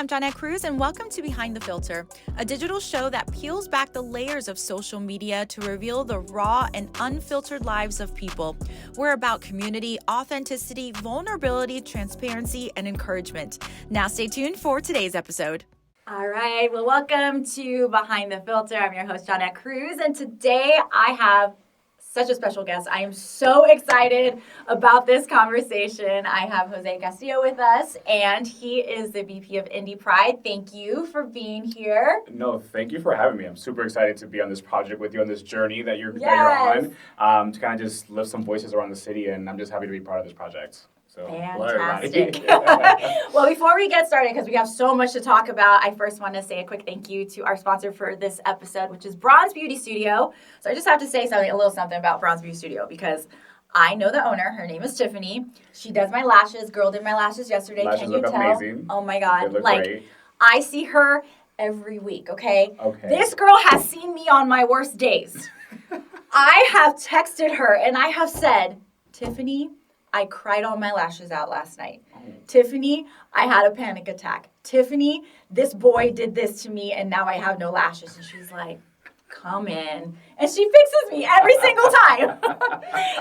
I'm Johnette Cruz, and welcome to Behind the Filter, a digital show that peels back the layers of social media to reveal the raw and unfiltered lives of people. We're about community, authenticity, vulnerability, transparency, and encouragement. Now stay tuned for today's episode. All right, well, welcome to Behind the Filter. I'm your host, Johnette Cruz, and today I have such a special guest. I am so excited about this conversation. I have Jose Castillo with us, and he is the VP of Indy Pride. Thank you for being here. No, thank you for having me. I'm super excited to be on this project with you, on this journey that you're on, to kind of just lift some voices around the city, and I'm just happy to be part of this project. So, fantastic. Well, before we get started, because we have so much to talk about, I first want to say a quick thank you to our sponsor for this episode, which is Bronze Beauty Studio. So I just have to say a little something about Bronze Beauty Studio, because I know the owner. Her name is Tiffany. She does my lashes. Girl did my lashes yesterday. Lashes Can you look tell? Amazing. Oh my God. They look great. I see her every week, okay? This girl has seen me on my worst days. I have texted her and I have said, Tiffany, I cried all my lashes out last night. Tiffany, I had a panic attack. Tiffany, this boy did this to me and now I have no lashes. And she's like, come in. And she fixes me every single time.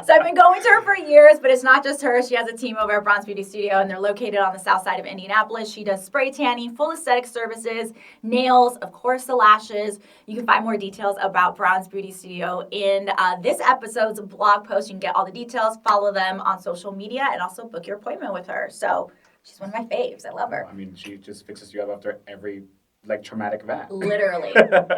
So I've been going to her for years, but it's not just her. She has a team over at Bronze Beauty Studio, and they're located on the south side of Indianapolis. She does spray tanning, full aesthetic services, nails, of course, the lashes. You can find more details about Bronze Beauty Studio in this episode's blog post. You can get all the details, follow them on social media, and also book your appointment with her. So she's one of my faves. I love her. I mean, she just fixes you up after every traumatic event. Literally.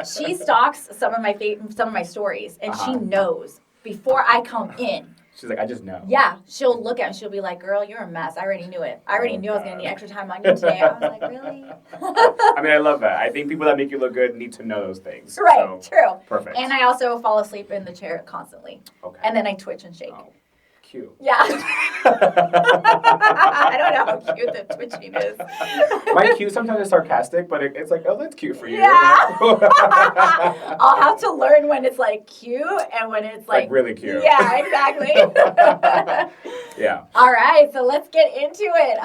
She stalks some of my stories, and she knows before I come in. She's like, I just know. Yeah, she'll look at me, she'll be like, girl, you're a mess. I already knew it. I already knew I was going to need extra time on you today. I was like, really? I mean, I love that. I think people that make you look good need to know those things. Right, so, true. Perfect. And I also fall asleep in the chair constantly. Okay. And then I twitch and shake. Oh, cute. Yeah. I don't know how cute the twitching is. My cute sometimes is sarcastic, but it's like, oh, that's cute for you. Yeah. I'll have to learn when it's like cute and when it's like really cute. Yeah, exactly. Yeah. All right, so let's get into it.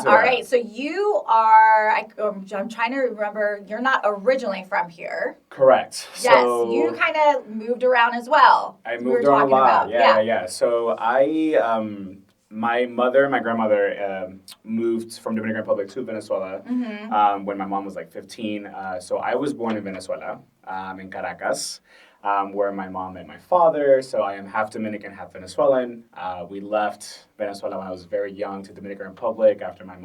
All right, so you are, I'm trying to remember, you're not originally from here. Correct. Yes, so you kind of moved around as well. I moved around a lot. Yeah. So my mother and my grandmother moved from Dominican Republic to Venezuela when my mom was like 15. So I was born in Venezuela, in Caracas, where my mom met my father. So I am half Dominican, half Venezuelan. We left Venezuela when I was very young to Dominican Republic after my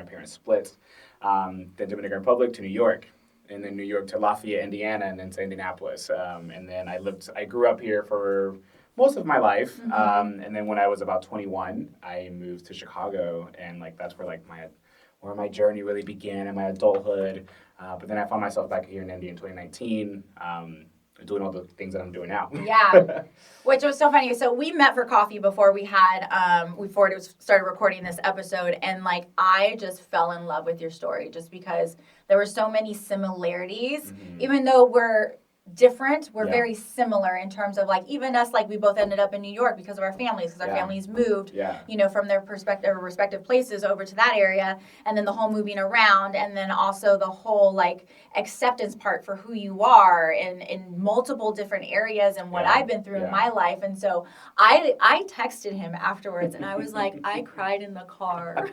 parents split. Then Dominican Republic to New York. And then New York to Lafayette, Indiana, and then to Indianapolis. And then I grew up here for most of my life, and then when I was about 21, I moved to Chicago, and that's where my journey really began in my adulthood. But then I found myself back here in Indy in 2019, doing all the things that I'm doing now. Yeah, which was so funny. So we met for coffee before we started recording this episode, and I just fell in love with your story just because there were so many similarities, even though we're different, we're very similar in terms of even us, we both ended up in New York because of our families, because our families moved, from their respective places over to that area, and then the whole moving around, and then also the whole acceptance part for who you are in multiple different areas and what I've been through in my life. And so I texted him afterwards and I was like, I cried in the car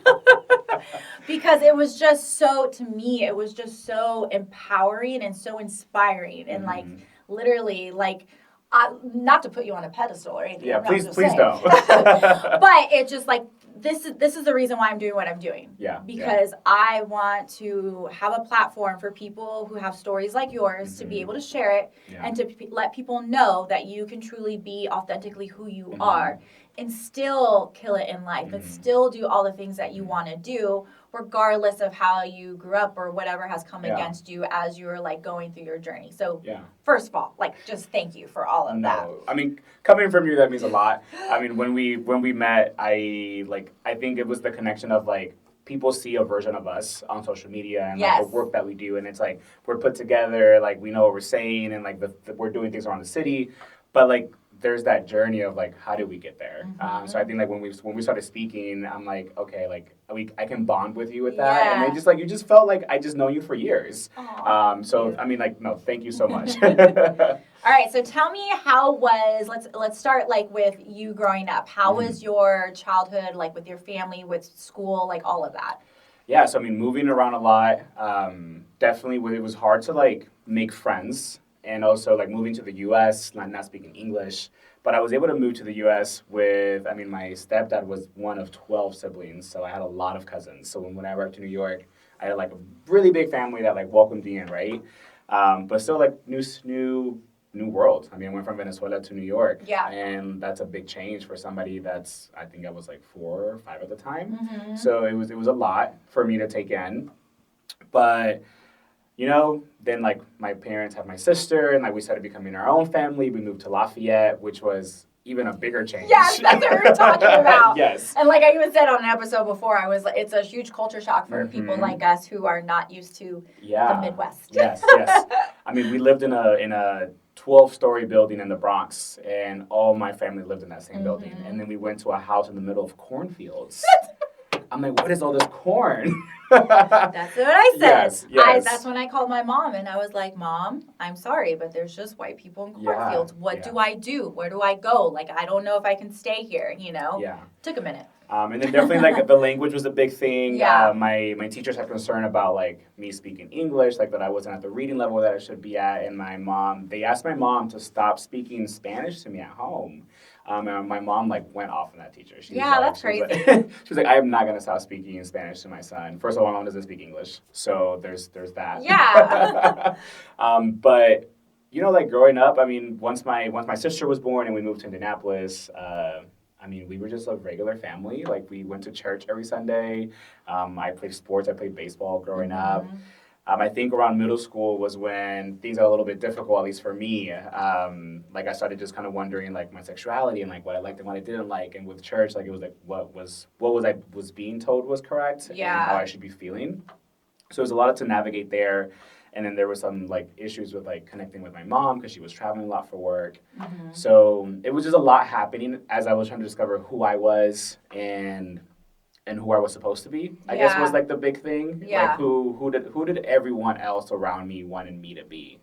because it was just so, to me, it was just so empowering and so inspiring and literally not to put you on a pedestal or anything. Yeah, please don't. But it's just this is the reason why I'm doing what I'm doing. Yeah. Because I want to have a platform for people who have stories like yours to be able to share it and to let people know that you can truly be authentically who you are and still kill it in life and still do all the things that you want to do regardless of how you grew up or whatever has come against you as you're going through your journey. So first of all, just thank you for all of that. I mean, coming from you, that means a lot. I mean, when we met, I think it was the connection of people see a version of us on social media and the work that we do, and it's we're put together, we know what we're saying, and we're doing things around the city, but there's that journey of like, how did we get there? So I think like when we started speaking, I'm like, okay, like I can bond with you with that, and they just like, you just felt like I just know you for years. So I mean, like, no, thank you so much. All right, so tell me let's start like with you growing up. How was your childhood, like with your family, with school, like all of that? Yeah, so I mean, moving around a lot, definitely it was hard to like make friends, and also like moving to the U.S., not speaking English, but I was able to move to the U.S. with, I mean, my stepdad was one of 12 siblings, so I had a lot of cousins. So when I arrived to New York, I had like a really big family that like welcomed me in, right? But still like new world. I mean, I went from Venezuela to New York. Yeah. And that's a big change for somebody that's, I think I was like 4 or 5 at the time. So it was a lot for me to take in. But, you know, then like my parents had my sister, and like we started becoming our own family. We moved to Lafayette, which was even a bigger change. Yes, that's what we were talking about. Yes. And like I even said on an episode before, I was like, it's a huge culture shock for people like us who are not used to the Midwest. Yes. I mean, we lived in a 12-story building in the Bronx, and all my family lived in that same building. And then we went to a house in the middle of cornfields. I'm like, what is all this corn? That's what I said. Yes. That's when I called my mom, and I was like, Mom, I'm sorry, but there's just white people in cornfields. What do I do? Where do I go? Like, I don't know if I can stay here, you know? Yeah. Took a minute. And then definitely like the language was a big thing. Yeah. My teachers had concern about like me speaking English, like that I wasn't at the reading level that I should be at. And they asked my mom to stop speaking Spanish to me at home. And my mom like went off on that teacher. That's crazy. She was like, I am not gonna stop speaking Spanish to my son. First of all, my mom doesn't speak English, so there's that. Yeah. But you know, like growing up, I mean, once my sister was born and we moved to Indianapolis, I mean, we were just a regular family. Like, we went to church every Sunday. I played sports. I played baseball growing up. I think around middle school was when things got a little bit difficult, at least for me. Like, I started just kind of wondering, like, my sexuality and, like, what I liked and what I didn't like. And with church, like, it was, like, what I was being told was correct and how I should be feeling. So there was a lot to navigate there. And then there were some, like, issues with, like, connecting with my mom because she was traveling a lot for work. So it was just a lot happening as I was trying to discover who I was and who I was supposed to be, I guess was, like, the big thing. Yeah. Like, who did everyone else around me wanted me to be?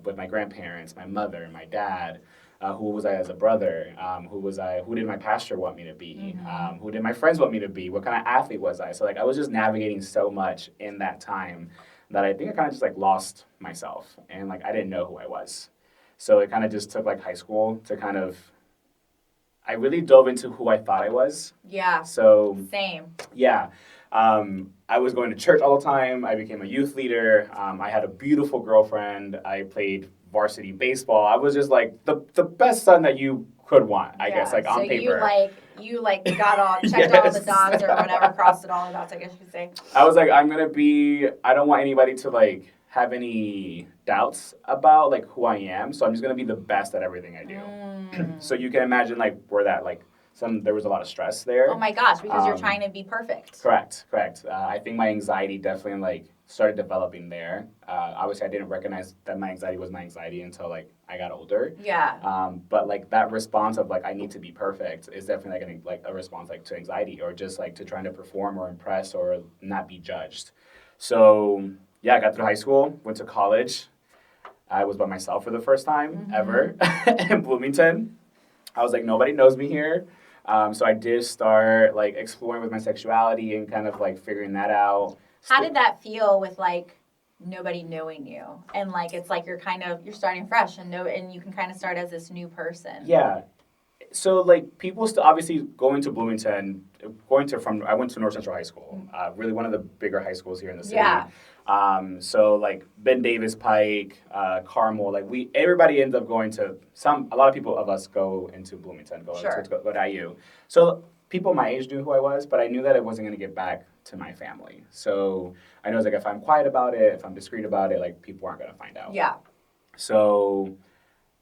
With my grandparents, my mother, my dad. Who was I as a brother? Who did my pastor want me to be? Who did my friends want me to be? What kind of athlete was I? So, like, I was just navigating so much in that time that I think I kind of just, like, lost myself. And, like, I didn't know who I was. So it kind of just took, like, high school to kind of... I really dove into who I thought I was. Yeah. So... Same. Yeah. I was going to church all the time. I became a youth leader. I had a beautiful girlfriend. I played varsity baseball. I was just, like, the best son that you could want, I guess, like, on paper. So you got all, checked all the dots or whatever, crossed it all the dots, I guess you could say. I was like, I don't want anybody to, like, have any doubts about, like, who I am, so I'm just going to be the best at everything I do. So you can imagine, like, where that, like, there was a lot of stress there. Oh my gosh, because you're trying to be perfect. Correct. I think my anxiety definitely, like, started developing there. Obviously, I didn't recognize that my anxiety was my anxiety until, like, I got older. Yeah. But, like, that response of, like, I need to be perfect is definitely, like, a response, like, to anxiety or just, like, to trying to perform or impress or not be judged. So, yeah, I got through high school, went to college. I was by myself for the first time ever in Bloomington. I was like, nobody knows me here. So I did start, like, exploring with my sexuality and kind of, like, figuring that out. How did that feel with, like, nobody knowing you? And, like, it's like you're starting fresh and you can kind of start as this new person. Yeah. So, like, people still, obviously, going to Bloomington, I went to North Central High School, really one of the bigger high schools here in the city. Yeah. So, like, Ben Davis Pike, Carmel, like, everybody ends up going to, a lot of people of us go into Bloomington, go to IU. So, people my age knew who I was, but I knew that I wasn't going to get back to my family. So, I know, it's like, if I'm quiet about it, if I'm discreet about it, like, people aren't going to find out. Yeah. So,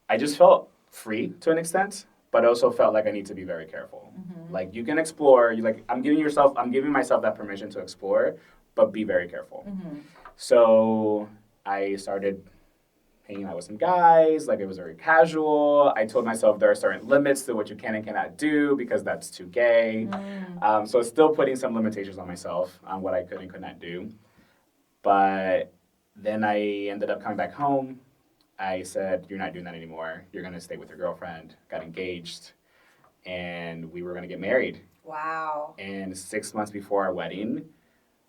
I just felt free to an extent, but also felt like I need to be very careful. Like, you can explore, I'm giving myself that permission to explore, but be very careful. So I started hanging out with some guys. Like, it was very casual. I told myself there are certain limits to what you can and cannot do because that's too gay. So still putting some limitations on myself on what I could and could not do. But then I ended up coming back home. I said, you're not doing that anymore. You're going to stay with your girlfriend. Got engaged. And we were going to get married. Wow. And 6 months before our wedding,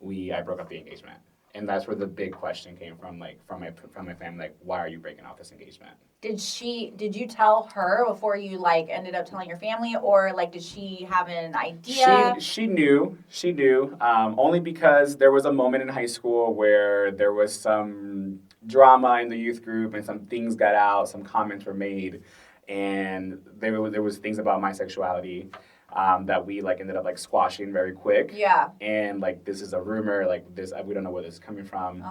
I broke up the engagement. And that's where the big question came from, like, from my family, like, why are you breaking off this engagement? Did you tell her before you, like, ended up telling your family, or, like, did she have an idea? She knew, only because there was a moment in high school where there was some drama in the youth group and some things got out, some comments were made, and there was things about my sexuality that we, like, ended up, like, squashing very quick. Yeah. And, like, this is a rumor, like, this, we don't know where this is coming from.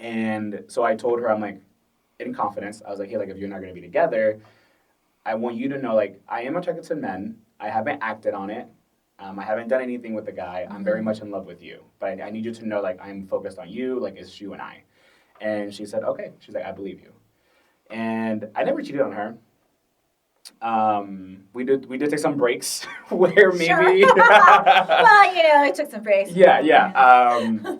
And so I told her, I'm like, in confidence, I was like, hey, like, if you're not going to be together, I want you to know, like, I am attracted to men. I haven't acted on it. I haven't done anything with the guy. I'm very much in love with you. But I need you to know, like, I'm focused on you. Like, it's you and I. And she said, okay. She's like, I believe you. And I never cheated on her. We did take some breaks where maybe Sure. Well, it took some breaks. Yeah.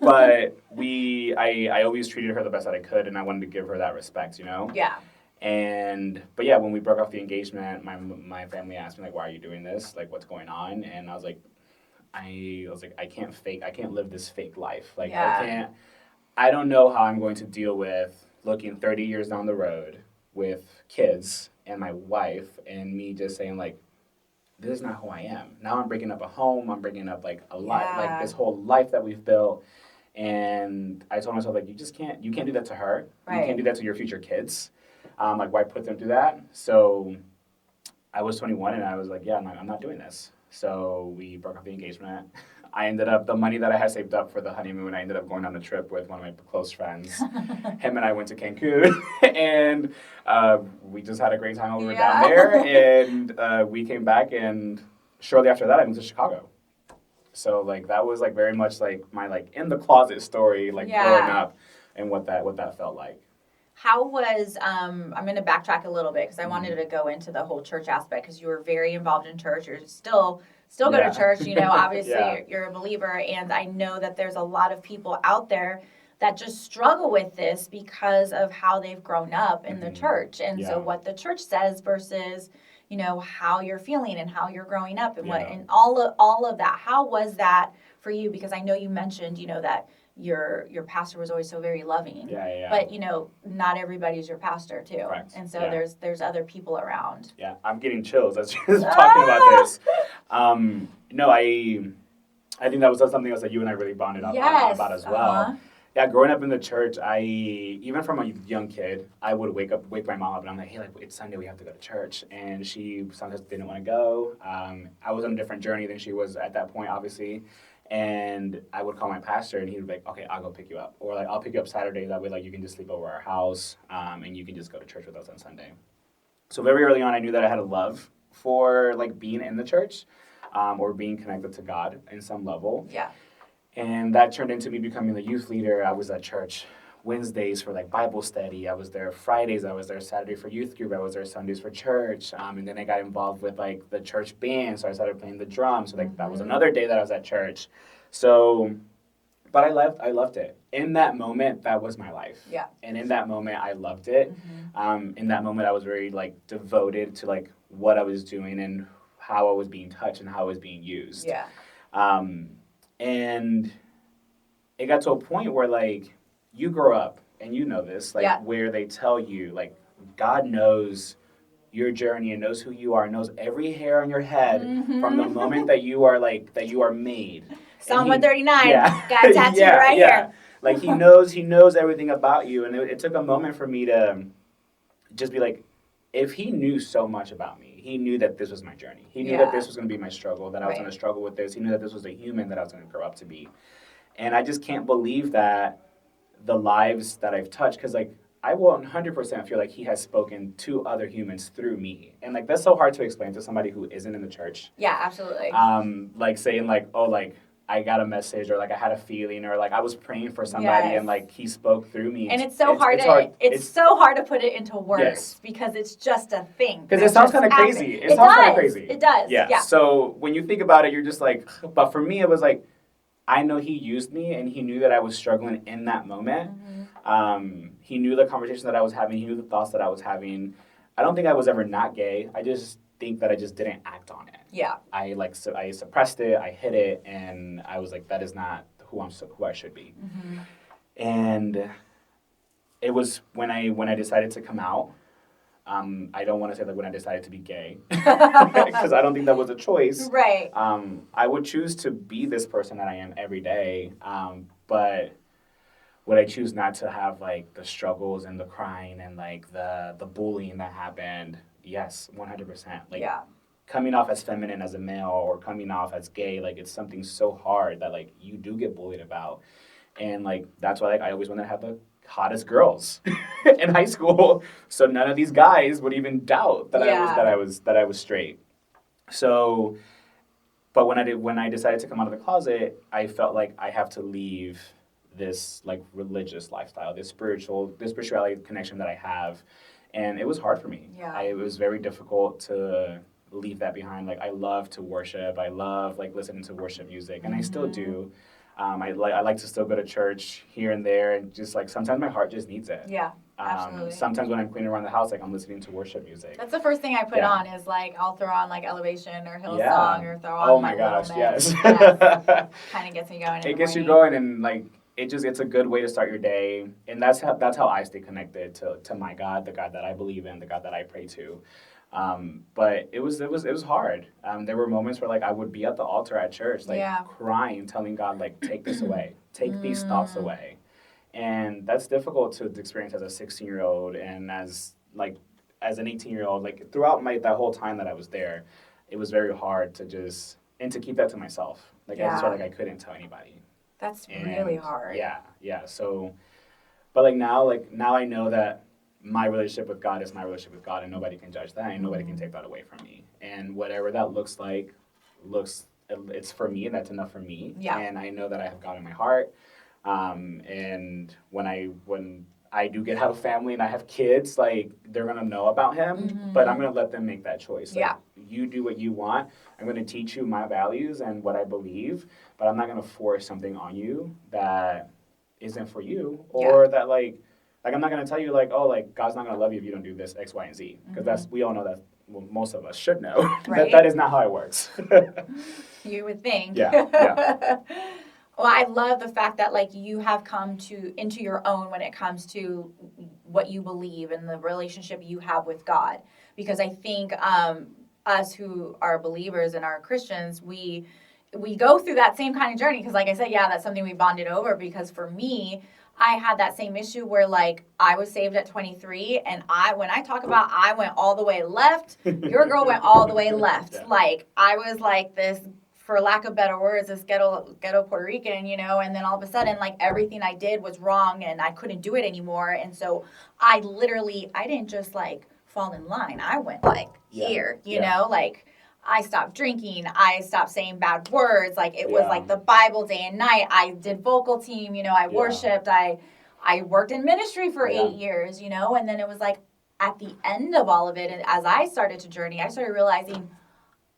But I always treated her the best that I could, and I wanted to give her that respect, Yeah. But yeah, when we broke off the engagement, my family asked me, like, why are you doing this? Like, what's going on? And I was like, I can't live this fake life. Like, yeah. I don't know how I'm going to deal with looking 30 years down the road with kids and my wife, and me just saying, like, this is not who I am. Now I'm breaking up a home. I'm breaking up, like, a life, like, this whole life that we've built. And I told myself, like, you can't do that to her. Right. You can't do that to your future kids. Like, why put them through that? So I was 21, and I was like, yeah, I'm not doing this. So we broke off the engagement. The money that I had saved up for the honeymoon, I ended up going on a trip with one of my close friends. Him and I went to Cancun, and we just had a great time over down there. And we came back, and shortly after that, I moved to Chicago. So, like, that was, like, very much, like, my, like, in the closet story, like, growing up, and what that felt like. How was, I'm going to backtrack a little bit, because I wanted to go into the whole church aspect, because you were very involved in church. You're still go to church, obviously you're a believer, and I know that there's a lot of people out there that just struggle with this because of how they've grown up in the church, and so what the church says versus, how you're feeling and how you're growing up and what, and all of that. How was that for you? Because I know you mentioned, that your pastor was always so very loving. But not everybody's your passter too. Correct. And so there's other people around. Yeah, I'm getting chills as you're talking about this. No, I think that was something else that you and I really bonded up about as well. Yeah, growing up in the church, even from a young kid, I would wake my mom up, and I'm like, hey, like, it's Sunday, we have to go to church. And she sometimes didn't want to go. I was on a different journey than she was at that point, obviously. And I would call my pastor, and he would be like, okay, I'll go pick you up. Or, like, I'll pick you up Saturday. That way, like, you can just sleep over our house, and you can just go to church with us on Sunday. So very early on, I knew that I had a love for, like, being in the church or being connected to God in some level. Yeah. And that turned into me becoming the youth leader. I was at church Wednesdays for, like, Bible study. I was there Fridays. I was there Saturday for youth group. I was there Sundays for church. And then I got involved with, like, the church band. So I started playing the drums. So, like, that was another day that I was at church. So, but I loved it. In that moment, that was my life. Yeah. And in that moment, I loved it. In that moment, I was very, like, devoted to, like, what I was doing and how I was being touched and how I was being used. Yeah. And it got to a point where, like, you grow up, and you know this, like, where they tell you, like, God knows your journey and knows who you are, knows every hair on your head from the moment that you are, like, that you are made. Psalm 139, got tattooed here. Like, he knows everything about you, and it took a moment for me to just be like, if he knew so much about me, he knew that this was my journey. He knew that this was going to be my struggle, that I was going to struggle with this. He knew that this was the human that I was going to grow up to be. And I just can't believe that the lives that I've touched, because, like, I will 100% feel like he has spoken to other humans through me. And, like, that's so hard to explain to somebody who isn't in the church. Yeah, absolutely. Like, saying, like, oh, like, I got a message, or like I had a feeling, or like I was praying for somebody, and like he spoke through me. And it's so hard. It's so hard to put it into words because it's just a thing. Because it sounds kind of crazy. It sounds kind of crazy. It does. Yeah. So when you think about it, you're just like, but for me, it was like, I know he used me, and he knew that I was struggling in that moment. Mm-hmm. He knew the conversations that I was having. He knew the thoughts that I was having. I don't think I was ever not gay. I just think that I just didn't act on it. Yeah. I suppressed it. I hid it, and I was like, that is not who I should be. Mm-hmm. And it was when I decided to come out. I don't want to say like when I decided to be gay, because I don't think that was a choice. Right. I would choose to be this person that I am every day, but would I choose not to have like the struggles and the crying and like the bullying that happened? Yes, 100%. Like coming off as feminine as a male, or coming off as gay, like it's something so hard that like you do get bullied about, and like that's why like I always wanted to have the hottest girls in high school, so none of these guys would even doubt that I was straight. So, but when I decided to come out of the closet, I felt like I have to leave this like religious lifestyle, this spirituality connection that I have, and it was hard for me. It was very difficult to leave that behind. Like I love to worship, I love like listening to worship music, and I still do. I like to still go to church here and there, and just like sometimes my heart just needs it. Yeah, absolutely. Sometimes when I'm cleaning around the house, like I'm listening to worship music. That's the first thing I put on is like I'll throw on like Elevation or Hillsong or throw on. Oh my gosh, yes. Kind of gets me going. It gets you going, and like it's a good way to start your day, and that's how I stay connected to my God, the God that I believe in, the God that I pray to. But it was hard. There were moments where like I would be at the altar at church, like crying, telling God like, take this away, take these thoughts away, and that's difficult to experience as a 16-year-old and as an 18-year-old. Like throughout that whole time that I was there, it was very hard to keep that to myself. Like I just felt like I couldn't tell anybody. That's really hard. Yeah. So, but like now I know that my relationship with God is my relationship with God, and nobody can judge that, and nobody can take that away from me. And whatever that looks like, it's for me, and that's enough for me. Yeah. And I know that I have God in my heart. And when I do get have a family and I have kids, like they're gonna know about him, but I'm gonna let them make that choice. Like, you do what you want. I'm gonna teach you my values and what I believe, but I'm not gonna force something on you that isn't for you, or that like I'm not going to tell you, like, oh, like, God's not going to love you if you don't do this, X, Y, and Z. Because we all know that, well, most of us should know, that is not how it works. You would think. Yeah. Well, I love the fact that, like, you have come into your own when it comes to what you believe and the relationship you have with God. Because I think us who are believers and are Christians, we go through that same kind of journey. Because, like I said, that's something we bonded over. Because for me, I had that same issue where, like, I was saved at 23, and when I talk about I went all the way left, your girl went all the way left. Yeah. Like, I was like this, for lack of better words, this ghetto Puerto Rican, and then all of a sudden, like, everything I did was wrong, and I couldn't do it anymore, and so I didn't just, like, fall in line. I went, like, here, you know, like, I stopped drinking. I stopped saying bad words. Like, it was like the Bible day and night. I did vocal team, I worshipped. I worked in ministry for 8 years, and then it was like at the end of all of it, and as I started to journey, I started realizing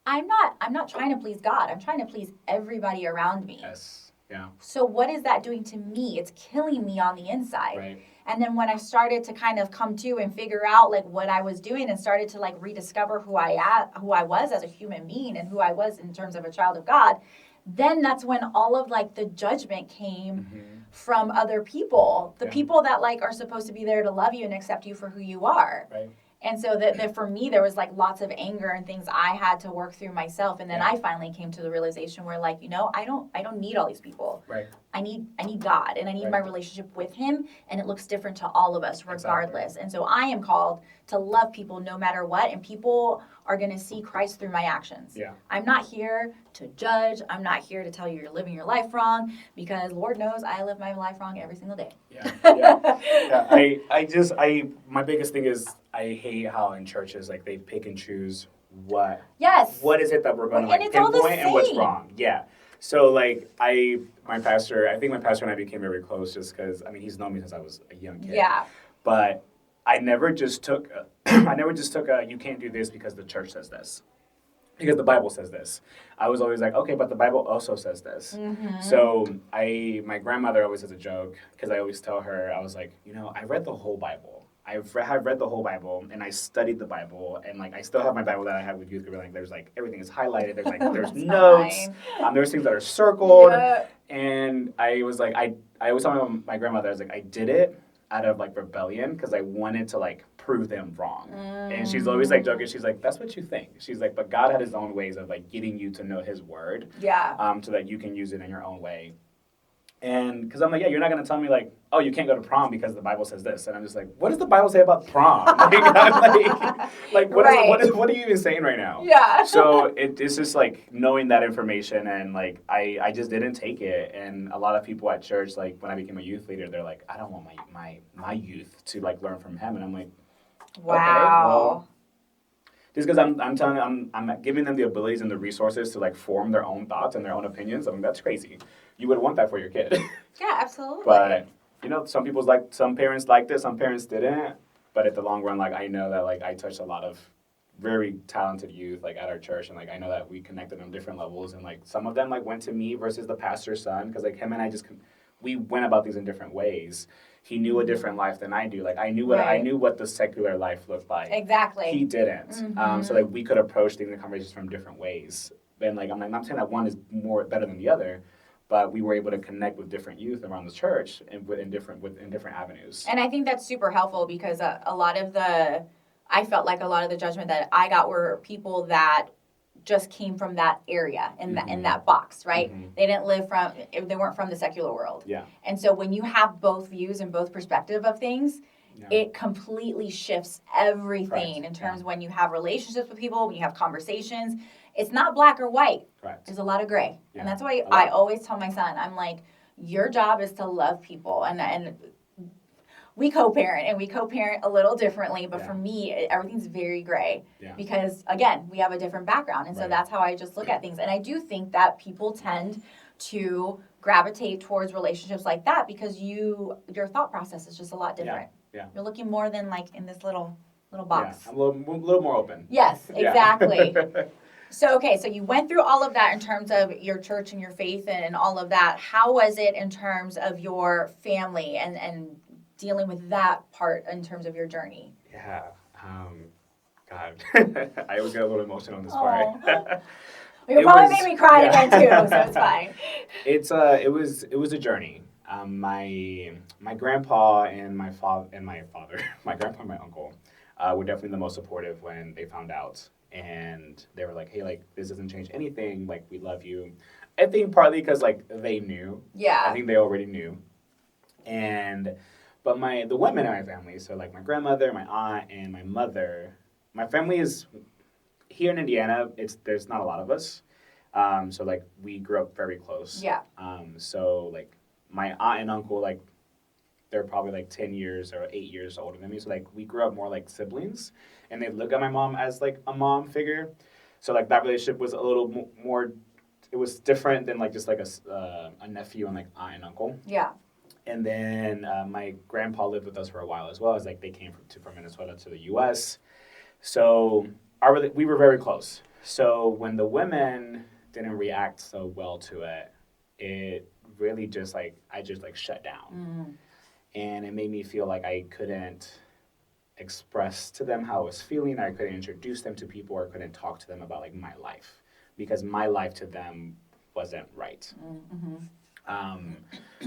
I'm not trying to please God. I'm trying to please everybody around me. Yes. Yeah. So what is that doing to me? It's killing me on the inside. Right. And then when I started to kind of come to and figure out like what I was doing and started to like rediscover who I was as a human being and who I was in terms of a child of God, then that's when all of like the judgment came from other people, the people that like are supposed to be there to love you and accept you for who you are. Right. And so that for me, there was like lots of anger and things I had to work through myself. And then I finally came to the realization where like, I don't need all these people. Right. I need God, and I need my relationship with him, and it looks different to all of us regardless. Exactly. And so I am called to love people no matter what, and people are going to see Christ through my actions. Yeah. I'm not here to judge. I'm not here to tell you you're living your life wrong, because Lord knows I live my life wrong every single day. My biggest thing is I hate how in churches like they pick and choose what is it that we're going to like pinpoint and what's wrong. Yeah. So, like, my pastor and I became very close just because, I mean, he's known me since I was a young kid. Yeah. But I never just took, you can't do this because the church says this. Because the Bible says this. I was always like, okay, but the Bible also says this. Mm-hmm. So my grandmother always has a joke, because I always tell her, I was like, I read the whole Bible. I've read the whole Bible, and I studied the Bible, and like I still have my Bible that I had with youth group. Like there's like everything is highlighted. There's like there's notes. There's things that are circled, and I was like I always tell my grandmother, I was like, I did it out of like rebellion because I wanted to like prove them wrong. And she's always like joking. She's like, that's what you think. She's like, but God had His own ways of like getting you to know His word. Yeah. So that you can use it in your own way. And because I'm like, yeah, you're not going to tell me like, oh, you can't go to prom because the Bible says this. And I'm just like, what does the Bible say about prom? What are you even saying right now? Yeah. So it's just like knowing that information, and like I just didn't take it. And a lot of people at church, like when I became a youth leader, they're like, I don't want my youth to like learn from him. And I'm like, wow. Okay, well, just because I'm giving them the abilities and the resources to like form their own thoughts and their own opinions. I mean, that's crazy. You would want that for your kid. Yeah, absolutely. But some parents liked it, some parents didn't. But at the long run, like I know that like I touched a lot of very talented youth like at our church, and like I know that we connected on different levels, and like some of them like went to me versus the pastor's son, because like him and I we went about these in different ways. He knew a different life than I do. Like I knew what the secular life looked like. Exactly. He didn't. Mm-hmm. So like we could approach things and conversations from different ways. And like I'm not saying that one is better than the other, but we were able to connect with different youth around the church and in different avenues. And I think that's super helpful, because I felt like a lot of the judgment that I got were people that just came from that area in that box, right? Mm-hmm. They weren't from the secular world. Yeah. And so when you have both views and both perspective of things, it completely shifts everything in terms when you have relationships with people, when you have conversations. It's not black or white. Correct. There's a lot of gray. Yeah. And that's why I always tell my son, I'm like, your job is to love people. And we co-parent, and we co-parent a little differently, but for me, everything's very gray because, again, we have a different background, and so that's how I just look at things. And I do think that people tend to gravitate towards relationships like that because your thought process is just a lot different. Yeah. You're looking more than like in this little box. Yeah, I'm a little more open. Yes, exactly. So you went through all of that in terms of your church and your faith and all of that. How was it in terms of your family and dealing with that part in terms of your journey? Yeah. God. I always get a little emotional on this part. You probably made me cry again too, so it's fine. It was a journey. My grandpa and my father, my grandpa and my uncle, were definitely the most supportive when they found out. And they were like, hey, like, this doesn't change anything. Like, we love you. I think partly because, like, they knew. Yeah. I think they already knew. But the women in my family, so, like, my grandmother, my aunt, and my mother, my family is, here in Indiana, there's not a lot of us. So, like, we grew up very close. Yeah. So, like, my aunt and uncle, like, they're probably, like, 10 years or 8 years older than me. So, like, we grew up more like siblings. And they look at my mom as, like, a mom figure. So, like, that relationship was a little more, it was different than, like, just, like, a nephew and, like, aunt and uncle. Yeah. And then my grandpa lived with us for a while as well. As like, they came from Venezuela to the U.S. So, we were very close. So, when the women didn't react so well to it, it really just, like, I just, like, shut down. Mm. And it made me feel like I couldn't express to them how I was feeling. I couldn't introduce them to people, or couldn't talk to them about like my life, because my life to them wasn't right. Mm-hmm.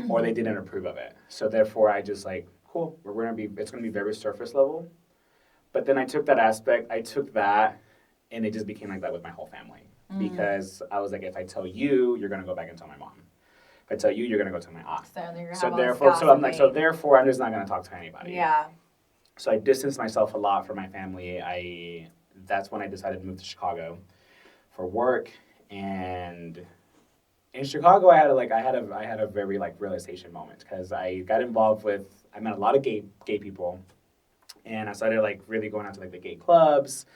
Or they didn't approve of it. So therefore I just like, cool, it's gonna be very surface level. But then I took that and it just became like that with my whole family. Mm-hmm. Because I was like, if I tell you, you're gonna go back and tell my mom. If I tell you, you're gonna go tell my aunt. So therefore I'm just not gonna talk to anybody. Yeah. So I distanced myself a lot from my family. That's when I decided to move to Chicago for work. And in Chicago, I had a very like realization moment, because I got involved I met a lot of gay people, and I started like really going out to like the gay clubs.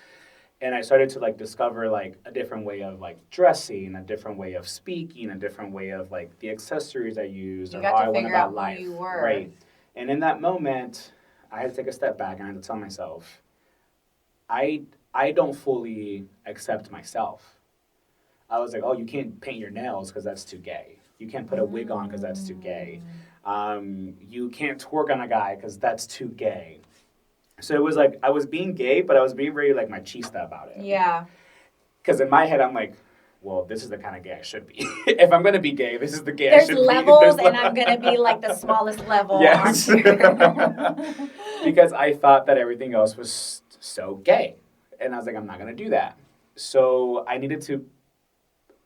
And I started to like discover like a different way of like dressing, a different way of speaking, a different way of like the accessories I used, You or got how to I went figure out about who life. you were. Right. And in that moment, I had to take a step back and I had to tell myself, I don't fully accept myself. I was like, oh, you can't paint your nails because that's too gay. You can't put a wig on because that's too gay. You can't twerk on a guy because that's too gay. So it was like I was being gay, but I was being very like machista about it. Yeah. Because in my head, I'm like, well, this is the kind of gay I should be. If I'm going to be gay, this is the gay There's I should levels, be. There's and I'm going to be like the smallest level. Yes. Because I thought that everything else was so gay. And I was like, I'm not going to do that. So I needed to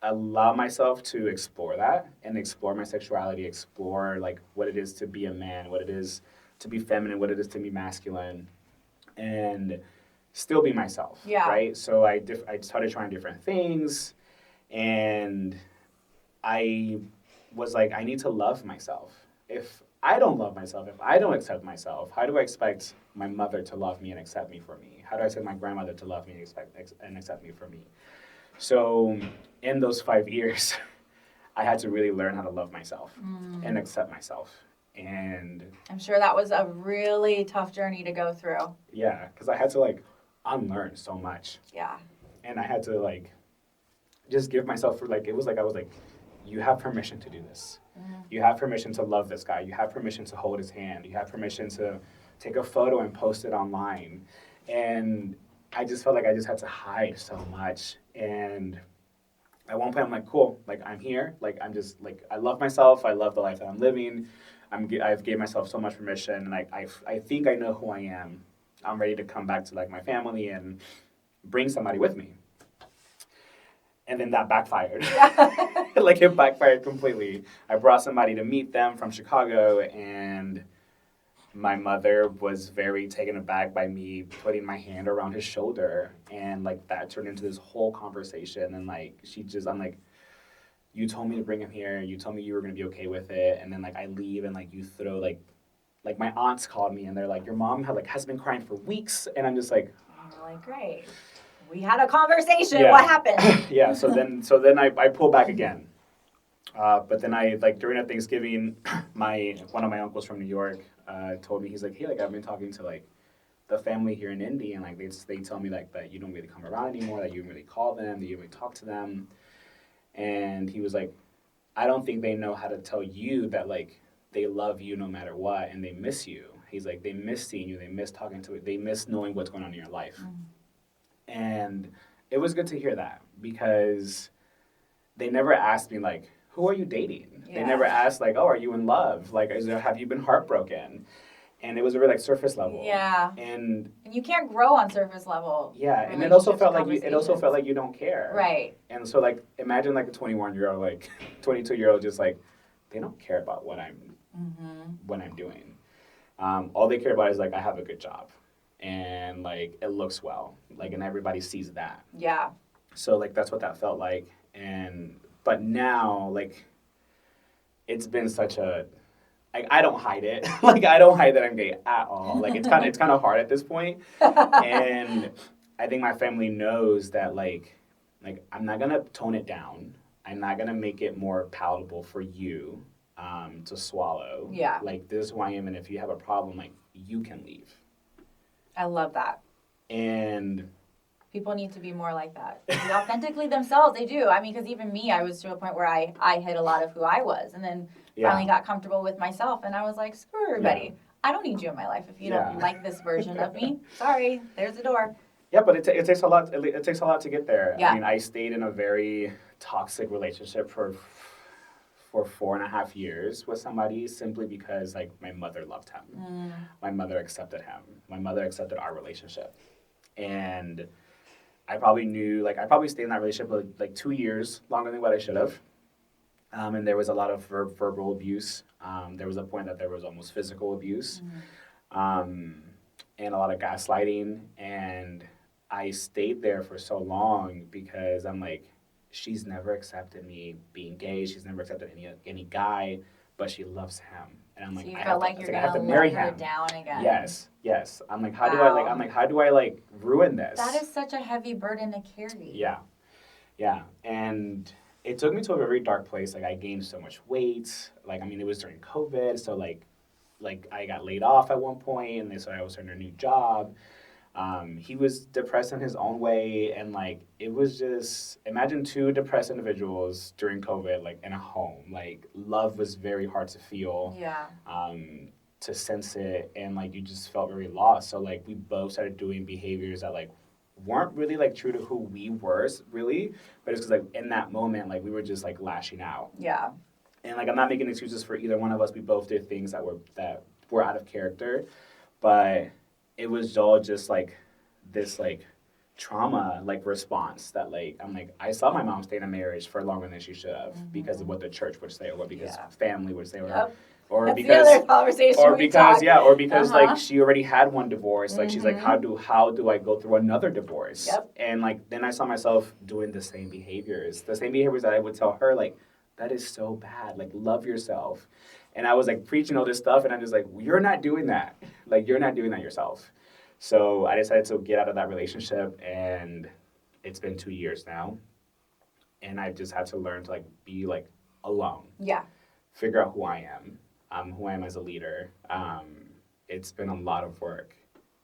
allow myself to explore that and explore my sexuality, explore like what it is to be a man, what it is to be feminine, what it is to be masculine, and still be myself. Yeah. Right. So I started trying different things, and I was like, I need to love myself. If I don't love myself, if I don't accept myself, how do I expect my mother to love me and accept me for me? How do I expect my grandmother to love me and accept me for me? So in those 5 years, I had to really learn how to love myself and accept myself. And I'm sure that was a really tough journey to go through. Yeah, because I had to like unlearn so much. Yeah. And I had to like just give myself like it was like I was like, you have permission to do this. You have permission to love this guy. You have permission to hold his hand. You have permission to take a photo and post it online. And I just felt like I just had to hide so much. And at one point I'm like, cool, like I'm here. Like I'm just like, I love myself. I love the life that I'm living. I've gave myself so much permission. And I think I know who I am. I'm ready to come back to like my family and bring somebody with me. And then that backfired. Like it backfired completely. I brought somebody to meet them from Chicago, and my mother was very taken aback by me putting my hand around his shoulder, and like that turned into this whole conversation. And like I'm like, you told me to bring him here. You told me you were gonna be okay with it, and then like I leave, and like you throw like my aunts called me, and they're like, your mom has been crying for weeks, and I'm just like, oh, like great. We had a conversation. Yeah. What happened? Yeah. So then I pull back again. But then I like during a Thanksgiving, one of my uncles from New York told me, he's like, hey, like I've been talking to like the family here in Indy, and like they tell me like that you don't really come around anymore, that you don't really call them, that you don't really talk to them. And he was like, I don't think they know how to tell you that like they love you no matter what, and they miss you. He's like, they miss seeing you, they miss talking to it, they miss knowing what's going on in your life. And it was good to hear that, because they never asked me like, who are you dating? Yeah. They never asked like, oh, are you in love? Like, have you been heartbroken? And it was very like surface level. Yeah. And you can't grow on surface level. Yeah, and it also felt like you don't care. Right. And so like imagine like a 21-year-old, like 22-year-old, just like they don't care about what I'm doing. All they care about is like I have a good job, and like it looks well, like, and everybody sees that. Yeah. So like that's what that felt like. But now like it's been such a like I don't hide it. Like I don't hide that I'm gay at all. Like it's kind of hard at this point. And I think my family knows that like I'm not gonna tone it down. I'm not gonna make it more palatable for you to swallow. Yeah. Like this is who I am, and if you have a problem, like you can leave. I love that. And people need to be more like that. Be authentically themselves. They do. I mean, because even me, I was to a point where I hid a lot of who I was, and then finally got comfortable with myself, and I was like, screw everybody. Yeah. I don't need you in my life if you don't like this version of me. Sorry, there's the door. Yeah, but it takes a lot. It takes a lot to get there. Yeah. I mean, I stayed in a very toxic relationship for 4.5 years with somebody simply because like my mother loved him. My mother accepted him. My mother accepted our relationship, and I probably stayed in that relationship like 2 years longer than what I should have. And there was a lot of verbal abuse. There was a point that there was almost physical abuse, and a lot of gaslighting. And I stayed there for so long because I'm like, she's never accepted me being gay. She's never accepted any guy, but she loves him. And I'm like, so you I felt have like to, you're I have to gonna marry let her him. down again. Yes. I'm like, how do I like ruin this? That is such a heavy burden to carry. Yeah. And it took me to a very dark place. Like I gained so much weight. Like, I mean, it was during COVID. So like I got laid off at one point, and so I was starting a new job. He was depressed in his own way, and like it was just, imagine two depressed individuals during COVID, like in a home. Like love was very hard to feel, to sense it, and like you just felt very lost. So like we both started doing behaviors that like weren't really like true to who we were really, but it's because like in that moment like we were just like lashing out. Yeah. And like I'm not making excuses for either one of us. We both did things that were out of character, but it was all just like this like trauma like response that like I'm like I saw my mom stay in a marriage for longer than she should have because of what the church would say or because family would say or That's because the other conversation or because like she already had one divorce. Like she's like how do I go through another divorce? Yep. And like then I saw myself doing the same behaviors that I would tell her like that is so bad. Like love yourself. And I was like preaching all this stuff and I'm just like you're not doing that. Like you're not doing that yourself. So I decided to get out of that relationship, and it's been 2 years now, and I just had to learn to like be like alone. Yeah. Figure out who I am, who I am as a leader. It's been a lot of work.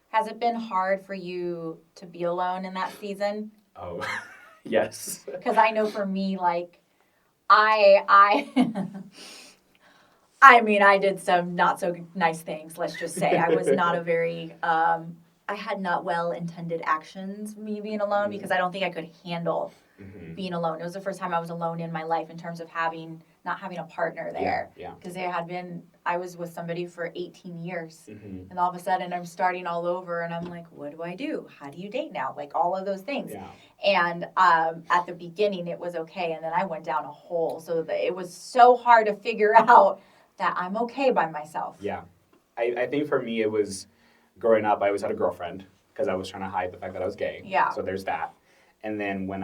Has it been hard for you to be alone in that season? Oh, yes. Because I know for me, like, I mean, I did some not so nice things, let's just say. I was not a very, I had not well-intended actions, me being alone, because I don't think I could handle being alone. It was the first time I was alone in my life in terms of not having a partner there. Because I was with somebody for 18 years. And all of a sudden I'm starting all over and I'm like, what do I do? How do you date now? Like all of those things. Yeah. And at the beginning it was okay. And then I went down a hole. So it was so hard to figure out that I'm okay by myself. Yeah. I think for me it was growing up, I always had a girlfriend because I was trying to hide the fact that I was gay. Yeah. So there's that. And then when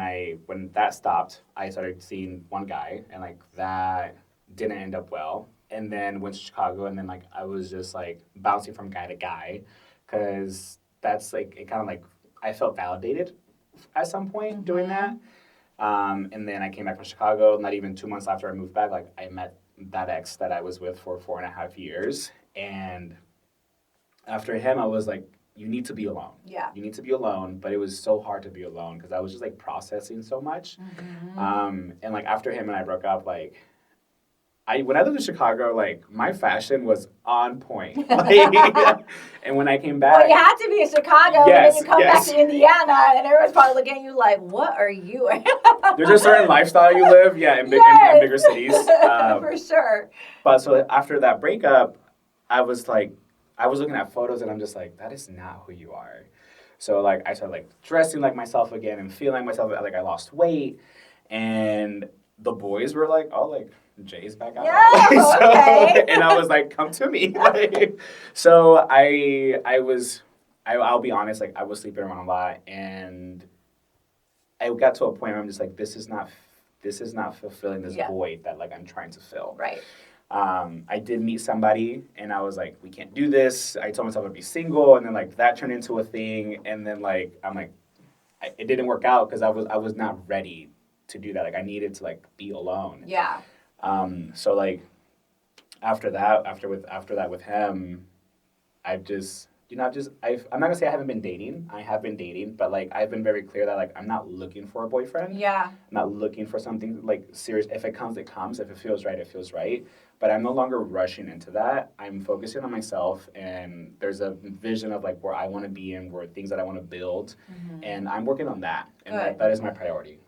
that stopped, I started seeing one guy, and like that didn't end up well. And then went to Chicago, and then like I was just like bouncing from guy to guy, because that's like it kind of like I felt validated at some point doing that. And then I came back from Chicago. Not even 2 months after I moved back, like I met that ex that I was with for 4.5 years, and after him, I was like, you need to be alone. Yeah. You need to be alone. But it was so hard to be alone because I was just like processing so much. And like after him and I broke up, like when I lived in Chicago, like my fashion was on point. Like, and when I came back, well, you had to be in Chicago, and then you come back to Indiana, and everyone's probably looking at you like, "What are you?" There's a certain lifestyle you live, in bigger cities, for sure. But so after that breakup, I was looking at photos, and I'm just like, that is not who you are. So like I started like dressing like myself again and feeling myself like I lost weight, and the boys were like, "Oh, like Jay's back out." Yeah, okay. And I was like, "Come to me." So I'll be honest, like I was sleeping around a lot, and I got to a point where I'm just like, this is not fulfilling this void that like I'm trying to fill. Right. I did meet somebody, and I was like, we can't do this. I told myself I'd be single, and then like that turned into a thing, and then like I'm like, it didn't work out because I was not ready to do that. Like I needed to like be alone. Yeah. So like after that with him, I'm not gonna say I haven't been dating. I have been dating, but like I've been very clear that like I'm not looking for a boyfriend. Yeah. I'm not looking for something like serious. If it comes, it comes. If it feels right, it feels right. But I'm no longer rushing into that. I'm focusing on myself, and there's a vision of like where I want to be and where things that I want to build, and I'm working on that. And that is my priority.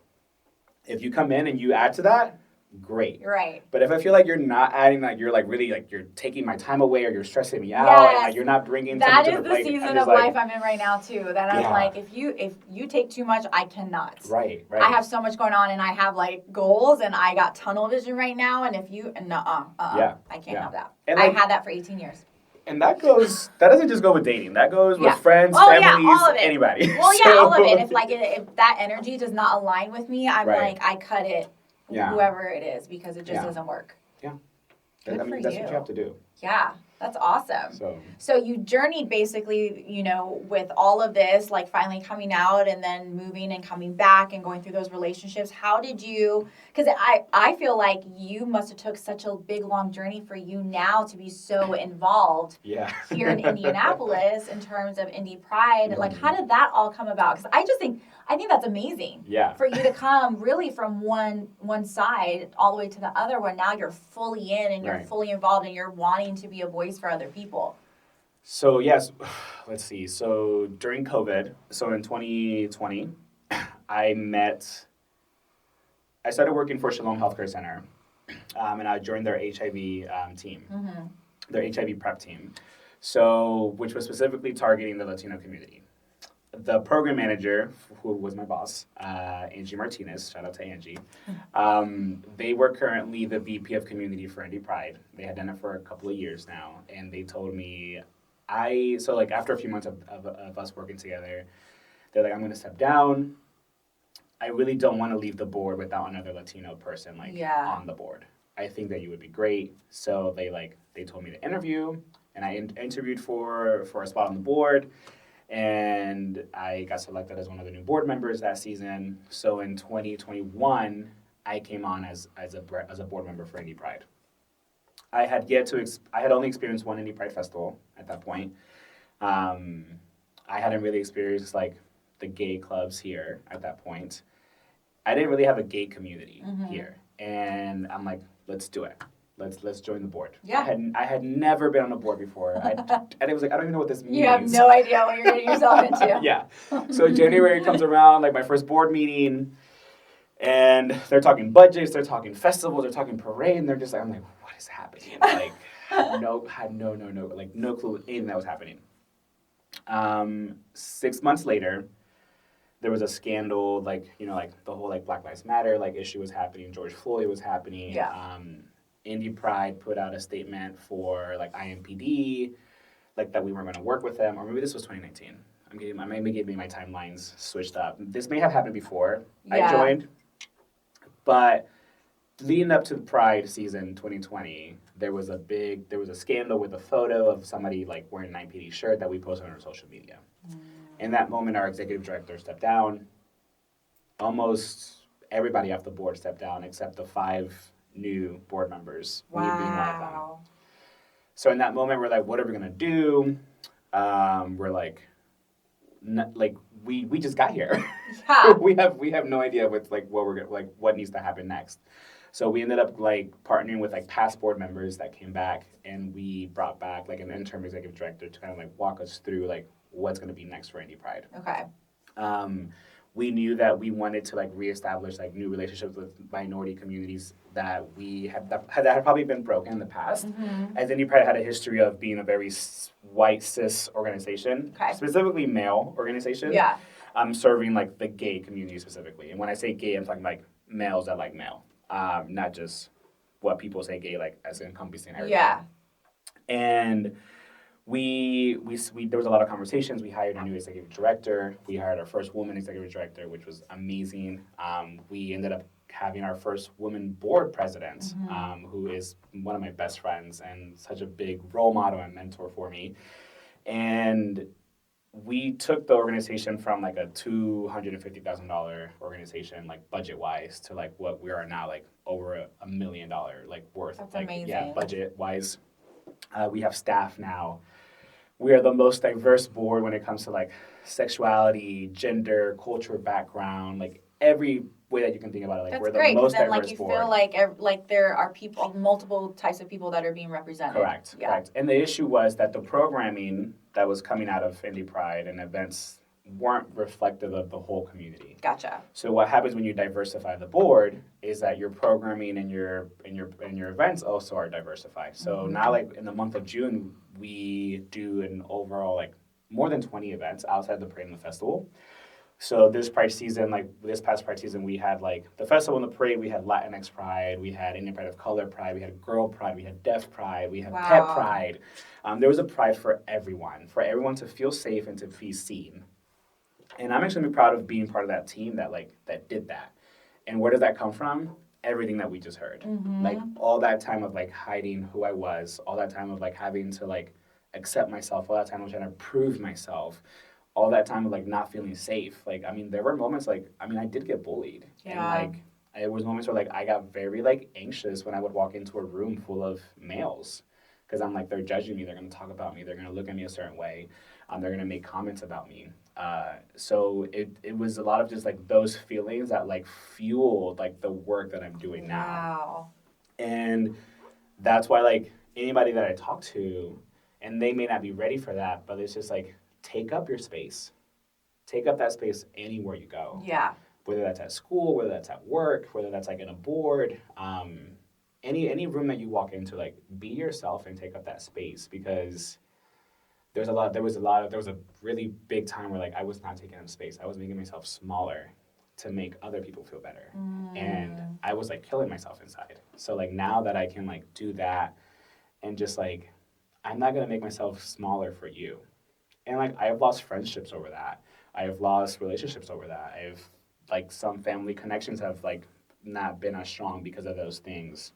If you come in and you add to that, great. Right. But if I feel like you're not adding, like you're like really like you're taking my time away or you're stressing me out, and like you're not bringing that something is to the season of life I'm in right now too. That I'm like, if you take too much, I cannot. Right. I have so much going on, and I have like goals, and I got tunnel vision right now. And if you, I can't have that. And I had that for 18 years. And that doesn't just go with dating. That goes with friends, families, all of it. anybody. Well, all of it. If that energy does not align with me, I'm like, I cut it. Whoever it is, because it just doesn't work. Yeah. Good for that's you. what you have to do. Yeah, that's awesome. So you journeyed basically, you know, with all of this, like finally coming out and then moving and coming back and going through those relationships. How did you, because I feel like you must have took such a big, long journey for you now to be so involved here in Indianapolis in terms of Indy Pride. Mm-hmm. Like, how did that all come about? Because I think that's amazing. For you to come really from one side all the way to the other, where now you're fully in and you're fully involved and you're wanting to be a voice for other people. So yes, let's see. So during COVID, so in 2020, I started working for Shalom Healthcare Center, and I joined their HIV team, their HIV prep team. So, which was specifically targeting the Latino community. The program manager, who was my boss, Angie Martinez, shout out to Angie, they were currently the VP of Community for Indy Pride. They had done it for a couple of years now, and they told me, after a few months of us working together, they're like, I'm going to step down. I really don't want to leave the board without another Latino person on the board. I think that you would be great. So they told me to interview, and I interviewed for a spot on the board. And I got selected as one of the new board members that season. So in 2021, I came on as a board member for Indy Pride. I had only experienced one Indy Pride festival at that point. I hadn't really experienced like the gay clubs here at that point. I didn't really have a gay community here, and I'm like, let's do it. Let's join the board. Yeah. I had never been on a board before. And it was like, I don't even know what this means. You have no idea what you're getting yourself into. Yeah. So January comes around, like my first board meeting, and they're talking budgets, they're talking festivals, they're talking parade, and they're just like, I'm like, what is happening? Like, had no clue anything that was happening. 6 months later, there was a scandal, like the whole Black Lives Matter issue was happening, George Floyd was happening. Yeah. Indy Pride put out a statement for IMPD, that we weren't going to work with them, or maybe this was 2019. I may be getting my timelines switched up. This may have happened before I joined, but leading up to the Pride season 2020, there was a scandal with a photo of somebody wearing an IMPD shirt that we posted on our social media. In that moment, our executive director stepped down. Almost everybody off the board stepped down except the 5 new board members. Wow. Me being one of them. So in that moment, we're like, what are we gonna do? We're we just got here. Yeah. we have no idea what we're gonna what needs to happen next. So we ended up partnering with past board members that came back, and we brought back an interim executive director to kind of walk us through what's gonna be next for Indy Pride. Okay. We knew that we wanted to reestablish new relationships with minority communities that had probably been broken in the past. Mm-hmm. As Indy Pride had a history of being a very white cis organization, specifically male organization. Yeah. Serving the gay community specifically, and when I say gay, I'm talking males that like male, not just what people say gay as encompassing everything. Yeah. And we there was a lot of conversations. We hired a new executive director. We hired our first woman executive director, which was amazing. We ended up having our first woman board president, who is one of my best friends and such a big role model and mentor for me. And we took the organization from a $250,000 organization, budget-wise, to what we are now, over $1 million worth. That's amazing. Yeah, budget-wise. We have staff now. We are the most diverse board when it comes to sexuality, gender, culture, background, every way that you can think about it. We're the most diverse board. Feel like there are people, multiple types of people that are being represented. Correct. Yeah. Correct. And the issue was that the programming that was coming out of Indy Pride and events weren't reflective of the whole community. Gotcha. So what happens when you diversify the board is that your programming and your events also are diversified. So now in the month of June, we do an overall more than 20 events outside the parade and the festival. So this Pride season, this past Pride season, we had the festival and the parade, we had Latinx Pride, we had Indian Pride of Color Pride, we had Girl Pride, we had Deaf Pride, we had Pet Pride. There was a Pride for everyone to feel safe and to be seen. And I'm actually proud of being part of that team that did that. And where does that come from? everything that we just heard. Mm-hmm. Like all that time of like hiding who I was, all that time of like having to like accept myself, all that time of trying to prove myself, all that time of like not feeling safe. Like, I mean, there were moments like, I mean, I did get bullied. And like, it was moments where like I got very like anxious when I would walk into a room full of males. Because I'm like, they're judging me, they're going to talk about me, they're going to look at me a certain way, they're going to make comments about me. So it was a lot of just like those feelings that like fueled like the work that I'm doing now. Wow. And that's why like anybody that I talk to, and they may not be ready for that, but it's just like, take up your space. Take up that space anywhere you go. Yeah. Whether that's at school, whether that's at work, whether that's like in a board, any room that you walk into, like be yourself and take up that space, because there was a really big time where like I was not taking up space. I was making myself smaller to make other people feel better. And I was like killing myself inside. So like now that I can like do that and just like, I'm not going to make myself smaller for you. And like I have lost friendships over that. I have lost relationships over that. I've like some family connections have like not been as strong because of those things.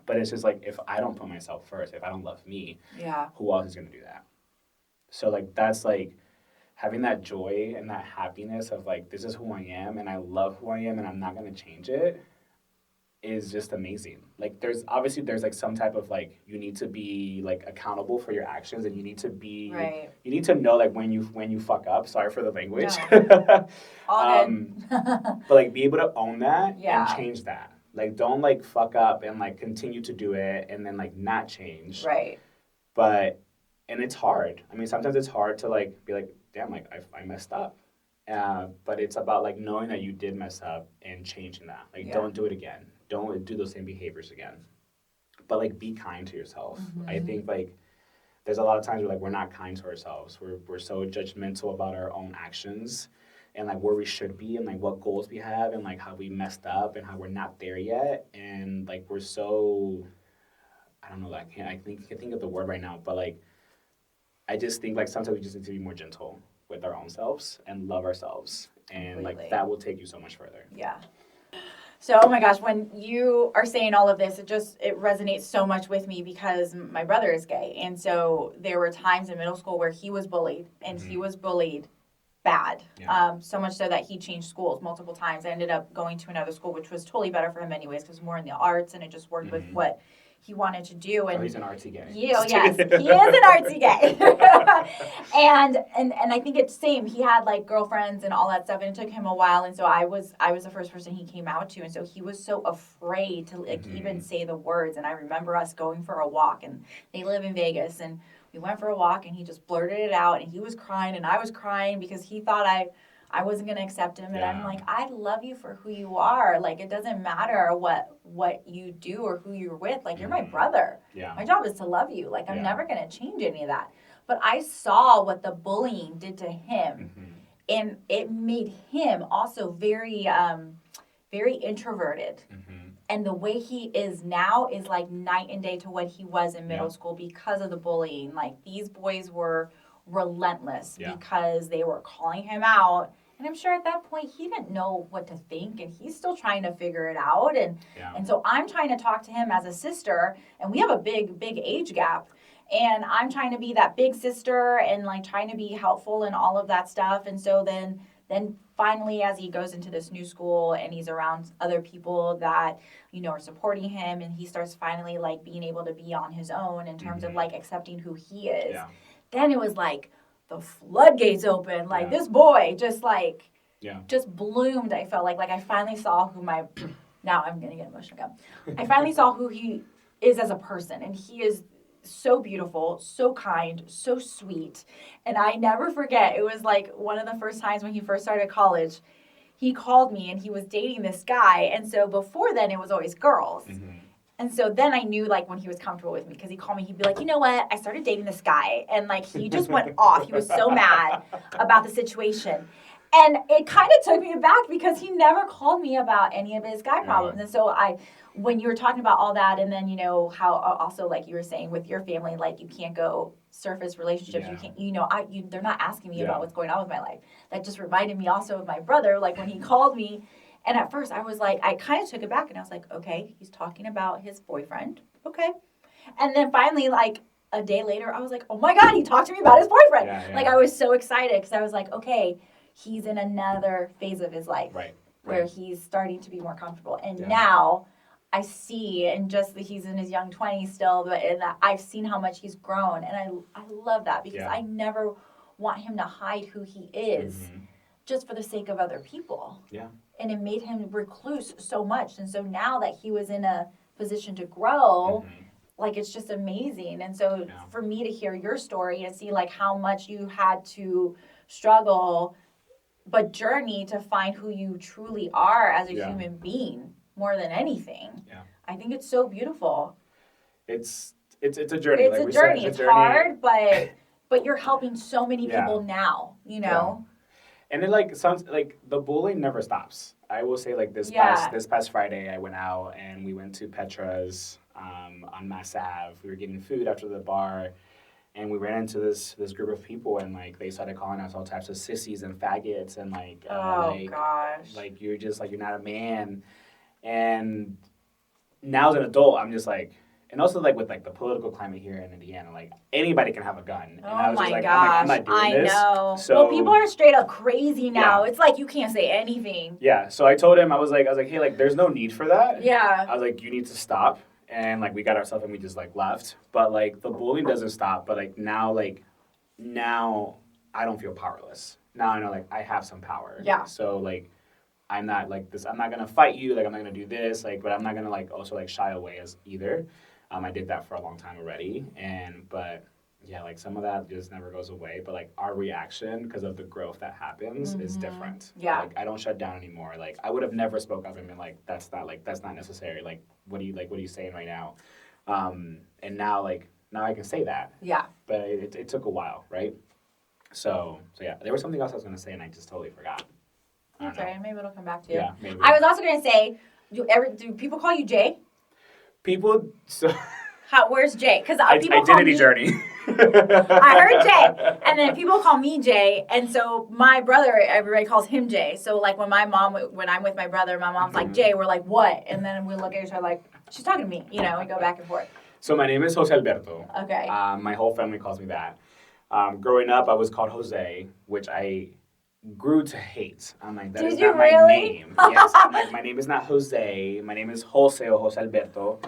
But it's just like, if I don't put myself first, if I don't love me, who else is going to do that? So like that's like having that joy and that happiness of like, this is who I am and I love who I am and I'm not going to change it, is just amazing. Like there's like some type of like, you need to be like accountable for your actions, and you need to be you need to know like when you fuck up, sorry for the language. No. All good. But like be able to own that and change that. Like don't like fuck up and like continue to do it and then like not change. Right. And it's hard. I mean, sometimes it's hard to like be like, damn, like I messed up. But it's about like knowing that you did mess up and changing that. Like don't do it again. Don't do those same behaviors again. But like be kind to yourself. Mm-hmm. I think like there's a lot of times where like we're not kind to ourselves. We're so judgmental about our own actions and like where we should be and like what goals we have and like how we messed up and how we're not there yet. And like we're so, I don't know, I can't think of the word right now, but like I just think like sometimes we just need to be more gentle with our own selves and love ourselves. And like that will take you so much further. Yeah. So, oh my gosh, when you are saying all of this, it resonates so much with me because my brother is gay. And so there were times in middle school where he was bullied, and he was bullied bad. Yeah. So much so that he changed schools multiple times. I ended up going to another school, which was totally better for him anyways, because more in the arts, and it just worked with what he wanted to do. And he's an artsy gay. Yes, he is an artsy gay. and I think it's same. He had like girlfriends and all that stuff, and it took him a while. And so I was the first person he came out to, and so he was so afraid to like even say the words. And I remember us going for a walk, and they live in Vegas, and we went for a walk, and he just blurted it out, and he was crying, and I was crying because he thought I wasn't going to accept him. And I'm like, I love you for who you are. Like, it doesn't matter what you do or who you're with. Like, you're my brother. Yeah. My job is to love you. Like, I'm never going to change any of that. But I saw what the bullying did to him. And it made him also very, very introverted. And the way he is now is like night and day to what he was in middle school because of the bullying. Like, these boys were relentless because they were calling him out. And I'm sure at that point he didn't know what to think, and he's still trying to figure it out. And so I'm trying to talk to him as a sister, and we have a big age gap. And I'm trying to be that big sister and like trying to be helpful and all of that stuff. And so then finally, as he goes into this new school and he's around other people that, you know, are supporting him, and he starts finally like being able to be on his own in terms of like accepting who he is. Yeah. Then it was like the floodgates opened. Like this boy just like just bloomed. I felt like I finally saw who now I'm gonna get emotional. I finally saw who he is as a person, and he is so beautiful, so kind, so sweet. And I never forget, it was like one of the first times when he first started college, he called me and he was dating this guy. And so before then it was always girls. And so then I knew, like, when he was comfortable with me, because he'd call me, he'd be like, you know what, I started dating this guy. And, like, he just went off. He was so mad about the situation. And it kind of took me aback because he never called me about any of his guy problems. And so when you were talking about all that, and then, you know, how also, like you were saying with your family, like, you can't go surface relationships. You can't, you know, they're not asking me about what's going on with my life. That just reminded me also of my brother, like, when he called me. And at first I was like, I kind of took it back and I was like, okay, he's talking about his boyfriend. Okay. And then finally, like a day later, I was like, oh my God, he talked to me about his boyfriend. Yeah. Like I was so excited because I was like, okay, he's in another phase of his life where he's starting to be more comfortable. And now I see, and just that he's in his young 20s still, but I've seen how much he's grown. And I love that because I never want him to hide who he is just for the sake of other people. Yeah. And it made him recluse so much. And so now that he was in a position to grow, like it's just amazing. And so for me to hear your story and see like how much you had to struggle but journey to find who you truly are as a human being more than anything. Yeah. I think it's so beautiful. It's a journey. It's a journey. It's hard, but you're helping so many people now, you know? And it like sounds like the bullying never stops. I will say like this past Friday I went out and we went to Petra's on Mass Ave. We were getting food after the bar and we ran into this group of people and like they started calling us all types of sissies and faggots and like gosh. Like you're just like you're not a man. And now as an adult I'm just like, and also, like, with, like, the political climate here in Indiana, like, anybody can have a gun. And I was just like, I'm not doing this. I know. So, well, people are straight up crazy now. Yeah. It's like you can't say anything. Yeah. So I told him, I was like, hey, like, there's no need for that. Yeah. I was like, you need to stop. And, like, we got ourselves and we just, like, left. But, like, the bullying doesn't stop. But, like, now I don't feel powerless. Now I know, like, I have some power. Yeah. So, like, I'm not, like, this. I'm not going to fight you. Like, I'm not going to do this. Like, but I'm not going to, like, also, like, shy away as either. I did that for a long time already, but yeah, like some of that just never goes away. But like our reaction, because of the growth that happens, is different. Yeah. Like I don't shut down anymore. Like I would have never spoke up and been like, that's not necessary. Like what are you saying right now? And now I can say that. Yeah. But it took a while, right? So yeah, there was something else I was gonna say and I just totally forgot. Okay, maybe it'll come back to you. Yeah, maybe. I was also gonna say, do people call you Jay? People, so... Where's Jay? Because people identity journey. I heard Jay, and then people call me Jay, and so my brother, everybody calls him Jay. So like when I'm with my brother, my mom's like, Jay, we're like, what? And then we look at each other like, she's talking to me, you know, we go back and forth. So my name is Jose Alberto. Okay. My whole family calls me that. Growing up, I was called Jose, which I grew to hate. I'm like, that is not my name. Yes, I'm like, my name is not Jose. My name is Jose or Jose Alberto.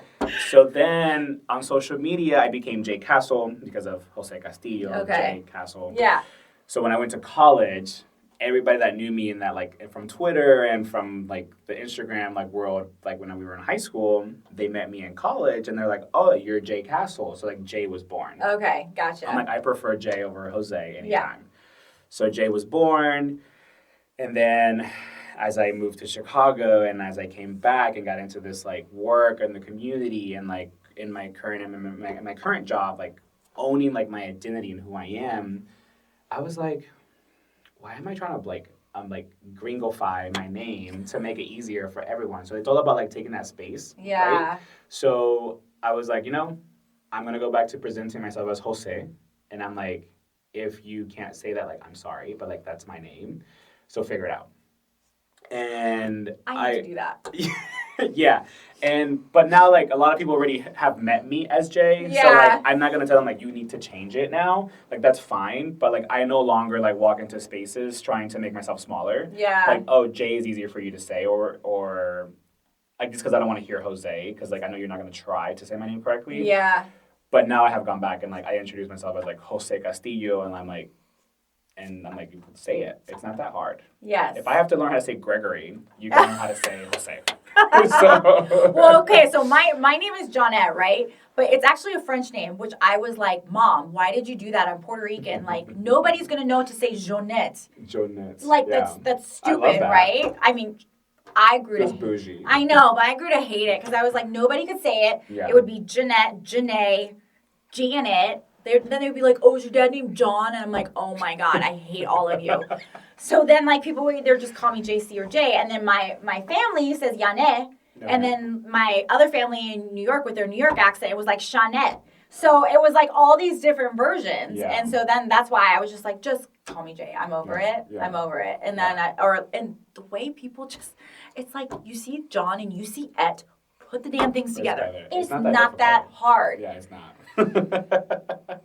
So then on social media, I became Jay Castle because of Jose Castillo, Jay Castle. Yeah. So when I went to college, everybody that knew me in that, like, from Twitter and from, like, the Instagram, like, world, like, when we were in high school, they met me in college, and they're like, oh, you're Jay Castle. So, like, Jay was born. Okay, gotcha. I'm like, I prefer Jay over Jose anytime. Yeah. So Jay was born, and then as I moved to Chicago and as I came back and got into this like work in the community and like in my current job, like owning like my identity and who I am, I was like, why am I trying to like gringofy my name to make it easier for everyone? So it's all about like taking that space. Yeah. Right? So I was like, I'm gonna go back to presenting myself as Jose, and I'm like, if you can't say that, like, I'm sorry, but, like, that's my name. So figure it out. And I need to do that. Yeah. But now, like, a lot of people already have met me as Jay. Yeah. So, like, I'm not going to tell them, like, you need to change it now. Like, that's fine. But, like, I no longer, like, walk into spaces trying to make myself smaller. Yeah. Like, oh, Jay is easier for you to say. Or like, just because I don't want to hear Jose. Because, like, I know you're not going to try to say my name correctly. Yeah. But now I have gone back and, like, I introduce myself as, like, Jose Castillo, and I'm like, you can say it. It's not that hard. Yes. If I have to learn how to say Gregory, you can learn how to say Jose. Well, okay, so my name is Johnette, right? But it's actually a French name, which I was like, Mom, why did you do that? I'm Puerto Rican. Like, nobody's going to know to say Jonette. Jonette. Like, that's stupid, right? I mean... I grew to bougie. I know, but I grew to hate it because I was like, nobody could say it. Yeah. It would be Jeanette, Janae, Janet. Then they would be like, oh, is your dad named John? And I'm like, oh my God, I hate all of you. So then like people would either just call me JC or Jay. And then my family says Yane. No. And then my other family in New York with their New York accent, it was like Shanette. So it was like all these different versions. Yeah. And so then that's why I was just like, just call me Jay. I'm over it. Yeah. I'm over it. And then, and the way people just, it's like you see John and you see Et, put the damn things together. It's not that hard. Yeah, it's not.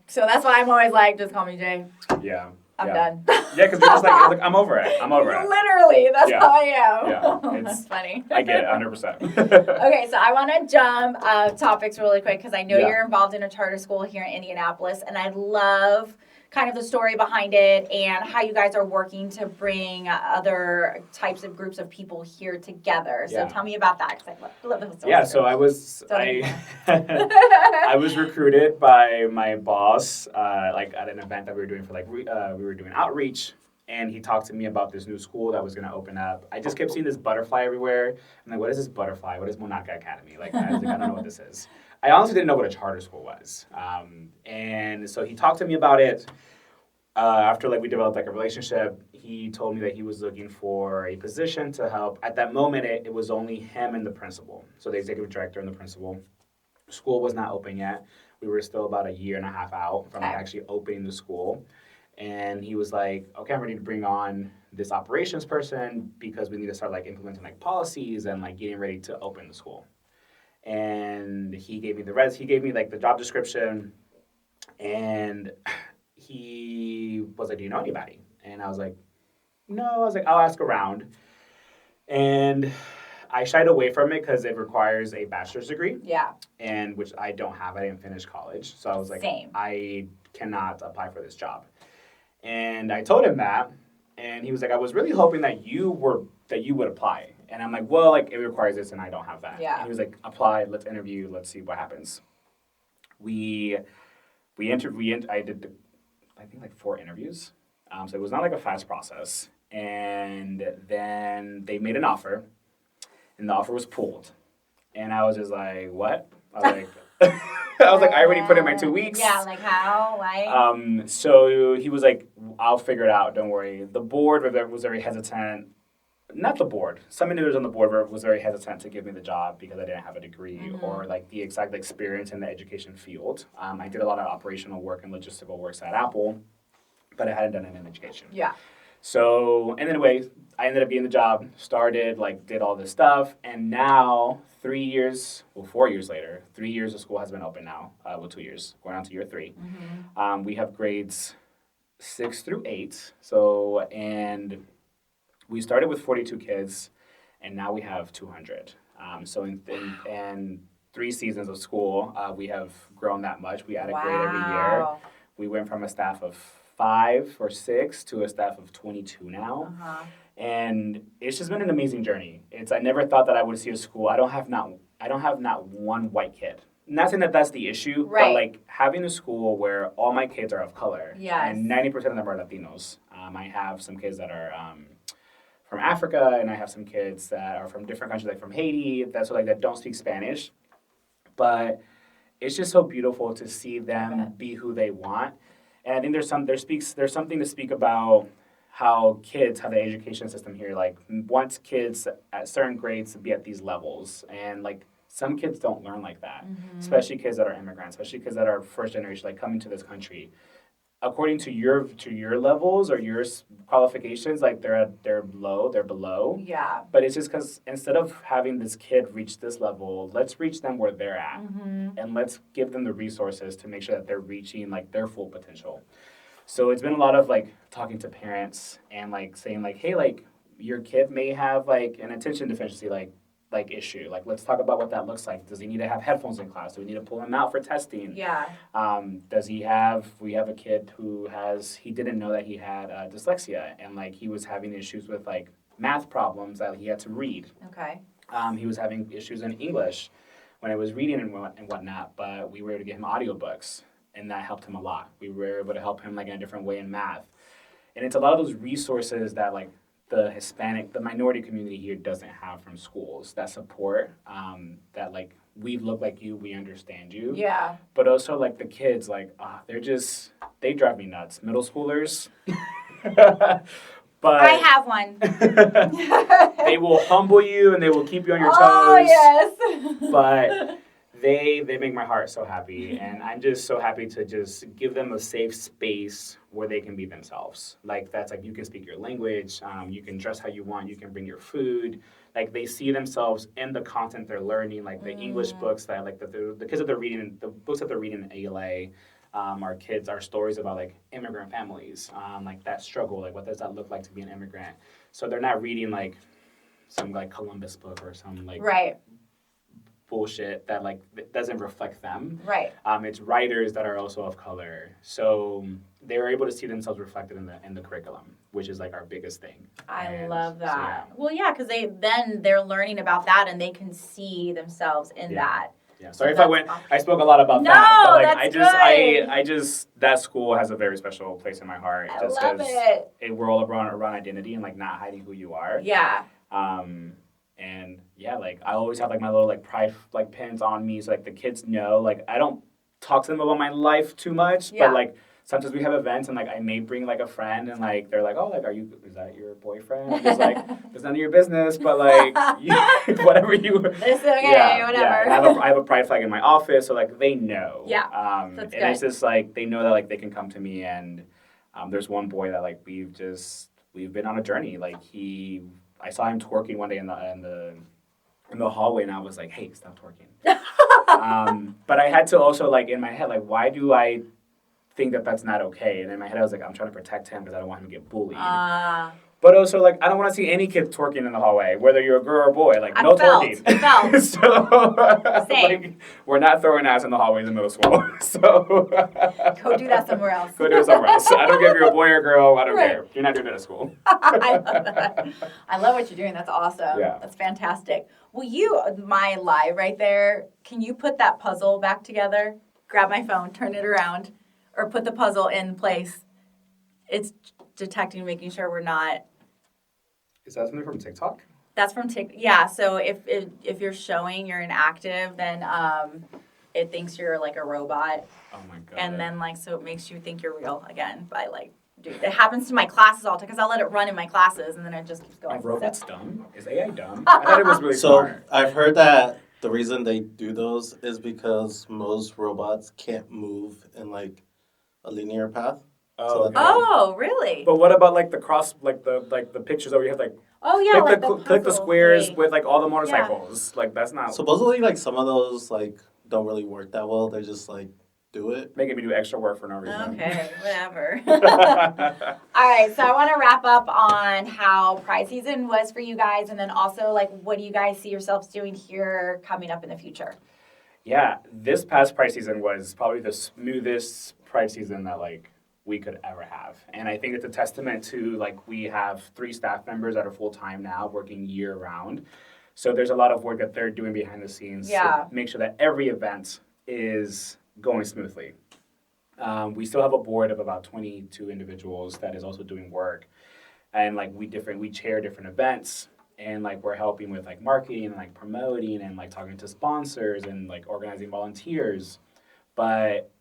So that's why I'm always like, just call me Jay. Yeah. I'm done. Yeah, because you're just like, I'm over it. I'm over it. Literally, that's how I am. Yeah, That's funny. I get it, 100%. Okay, so I want to jump topics really quick because I know you're involved in a charter school here in Indianapolis, and I'd love kind of the story behind it and how you guys are working to bring other types of groups of people here together. So tell me about that because I love the story. Yeah, so I was recruited by my boss like at an event that we were doing for we were doing outreach, and he talked to me about this new school that was going to open up. I just kept seeing this butterfly everywhere. I'm like, what is this butterfly? What is Monaca Academy? Like, I don't know what this is. I honestly didn't know what a charter school was. And so he talked to me about it. After we developed a relationship, he told me that he was looking for a position to help. At that moment, it was only him and the principal. So the executive director and the principal. School was not open yet. We were still about a year and a half out from actually opening the school. And he was like, okay, I'm ready to bring on this operations person because we need to start implementing policies and getting ready to open the school. And he gave me the job description, and he was like, do you know anybody? And I was like, no. I was like, I'll ask around. And I shied away from it because it requires a bachelor's degree. Yeah. And which I don't have. I didn't finish college. So I was like, I cannot apply for this job. And I told him that, and he was like, I was really hoping that you would apply. And I'm like, well, it requires this, and I don't have that. Yeah. And he was like, apply, let's interview, let's see what happens. I did, I think 4 interviews. So it was not a fast process. And then they made an offer, and the offer was pulled. And I was just like, what? I was like, I already put in my 2 weeks. Yeah, how? Why? So he was like, I'll figure it out, don't worry. The board was very hesitant. Not the board. Some individuals on the board was very hesitant to give me the job because I didn't have a degree or the exact experience in the education field. I did a lot of operational work and logistical works at Apple, but I hadn't done it in education. Yeah. So, and anyway, I ended up getting the job, started, did all this stuff, and now 4 years later, 3 years of school has been open now, 2 years, going on to year 3. Mm-hmm. We have grades 6 through 8, so, and we started with 42 kids, and now we have 200. So in 3 seasons of school, we have grown that much. We add a grade every year. We went from a staff of 5 or 6 to a staff of 22 now. Uh-huh. And it's just been an amazing journey. I never thought that I would see a school. I don't have not one white kid. Not saying that that's the issue, right. But having a school where all my kids are of color, and 90% of them are Latinos. I have some kids that are from Africa, and I have some kids that are from different countries, from Haiti, that don't speak Spanish. But it's just so beautiful to see them be who they want. And I think there's something to speak about how kids, how the education system here, wants kids at certain grades to be at these levels. And some kids don't learn like that, especially kids that are immigrants, especially kids that are first generation, coming to this country. According to your levels or your qualifications, they're below. Yeah. But it's just because instead of having this kid reach this level, let's reach them where they're at, and let's give them the resources to make sure that they're reaching their full potential. So it's been a lot of talking to parents and saying hey, your kid may have an attention deficiency issue. Let's talk about what that looks like. Does he need to have headphones in class? Do we need to pull him out for testing? Yeah. We have a kid who he didn't know that he had dyslexia, and he was having issues with math problems that he had to read. Okay. He was having issues in English when I was reading and whatnot, but we were able to get him audiobooks, and that helped him a lot. We were able to help him in a different way in math. And it's a lot of those resources that the minority community here doesn't have from schools, that support, that we look like you, we understand you. Yeah. But also the kids, they drive me nuts. Middle schoolers. But I have one. They will humble you and they will keep you on your toes. Oh, yes. But they make my heart so happy, and I'm just so happy to just give them a safe space where they can be themselves. Like that's like you can speak your language, you can dress how you want, you can bring your food. Like they see themselves in the content they're learning, like the English books that like the kids that they're reading, the books that they're reading in ALA. Our stories about like immigrant families, like that struggle, like what does that look like to be an immigrant? So they're not reading like some like Columbus book or some like bullshit that like doesn't reflect them. Right. It's writers that are also of color, so they're able to see themselves reflected in the curriculum, which is like our biggest thing. I love that. So, well, yeah, because they're learning about that and they can see themselves in that. Yeah, sorry if I spoke a lot about that. But like, I just, that school has a very special place in my heart. I love it. We're all around identity and like not hiding who you are. Yeah. And yeah, like I always have like my little like pride like pins on me, so like the kids know. Like I don't talk to them about my life too much, but like sometimes we have events and like I may bring like a friend and like they're like, oh, like is that your boyfriend? I'm just like, it's none of your business, but like whatever you. It's okay, whatever. Yeah. I have a pride flag in my office, so like they know. Yeah. That's good. It's just like they know that like they can come to me, and there's one boy that like we've been on a journey. Like I saw him twerking one day in the hallway, and I was like, hey, stop twerking. But I had to also like in my head like, why do I think that that's not okay? And in my head I was like, I'm trying to protect him because I don't want him to get bullied. But also like I don't want to see any kid twerking in the hallway, whether you're a girl or a boy. Like no twerking. So same. Like, we're not throwing ass in the hallways in middle school. So go do that somewhere else. Go do it somewhere else. I don't care if you're a boy or a girl. I don't care. You're not doing it at school. I love that. I love what you're doing. That's awesome. Yeah. That's fantastic. Will you, my live right there, can you put that puzzle back together? Grab my phone, turn it around, or put the puzzle in place. It's detecting, making sure we're not. Is that something from TikTok? That's from TikTok. Yeah. So if you're showing you're inactive, then it thinks you're like a robot. Oh my god. And then like so it makes you think you're real again by like. Dude, it happens to my classes all the time because I'll let it run in my classes and then it just keeps going. Are robots dumb? Is AI dumb? I thought it was really smart. So I've heard that the reason they do those is because most robots can't move in like a linear path. Oh, okay. Oh, really? But what about like the cross, like the pictures where you have like click the squares with like all the motorcycles? Yeah. Like that's not supposedly like some of those like don't really work that well. They're just like do it. Making me do extra work for no reason. Okay, whatever. All right, so I want to wrap up on how Pride season was for you guys, and then also like what do you guys see yourselves doing here coming up in the future? Yeah, this past Pride season was probably the smoothest Pride season that like we could ever have. And I think it's a testament to like we have 3 staff members that are full-time now working year round. So there's a lot of work that they're doing behind the scenes to make sure that every event is going smoothly. We still have a board of about 22 individuals that is also doing work. And like we chair different events, and like we're helping with like marketing and like promoting and like talking to sponsors and like organizing volunteers. But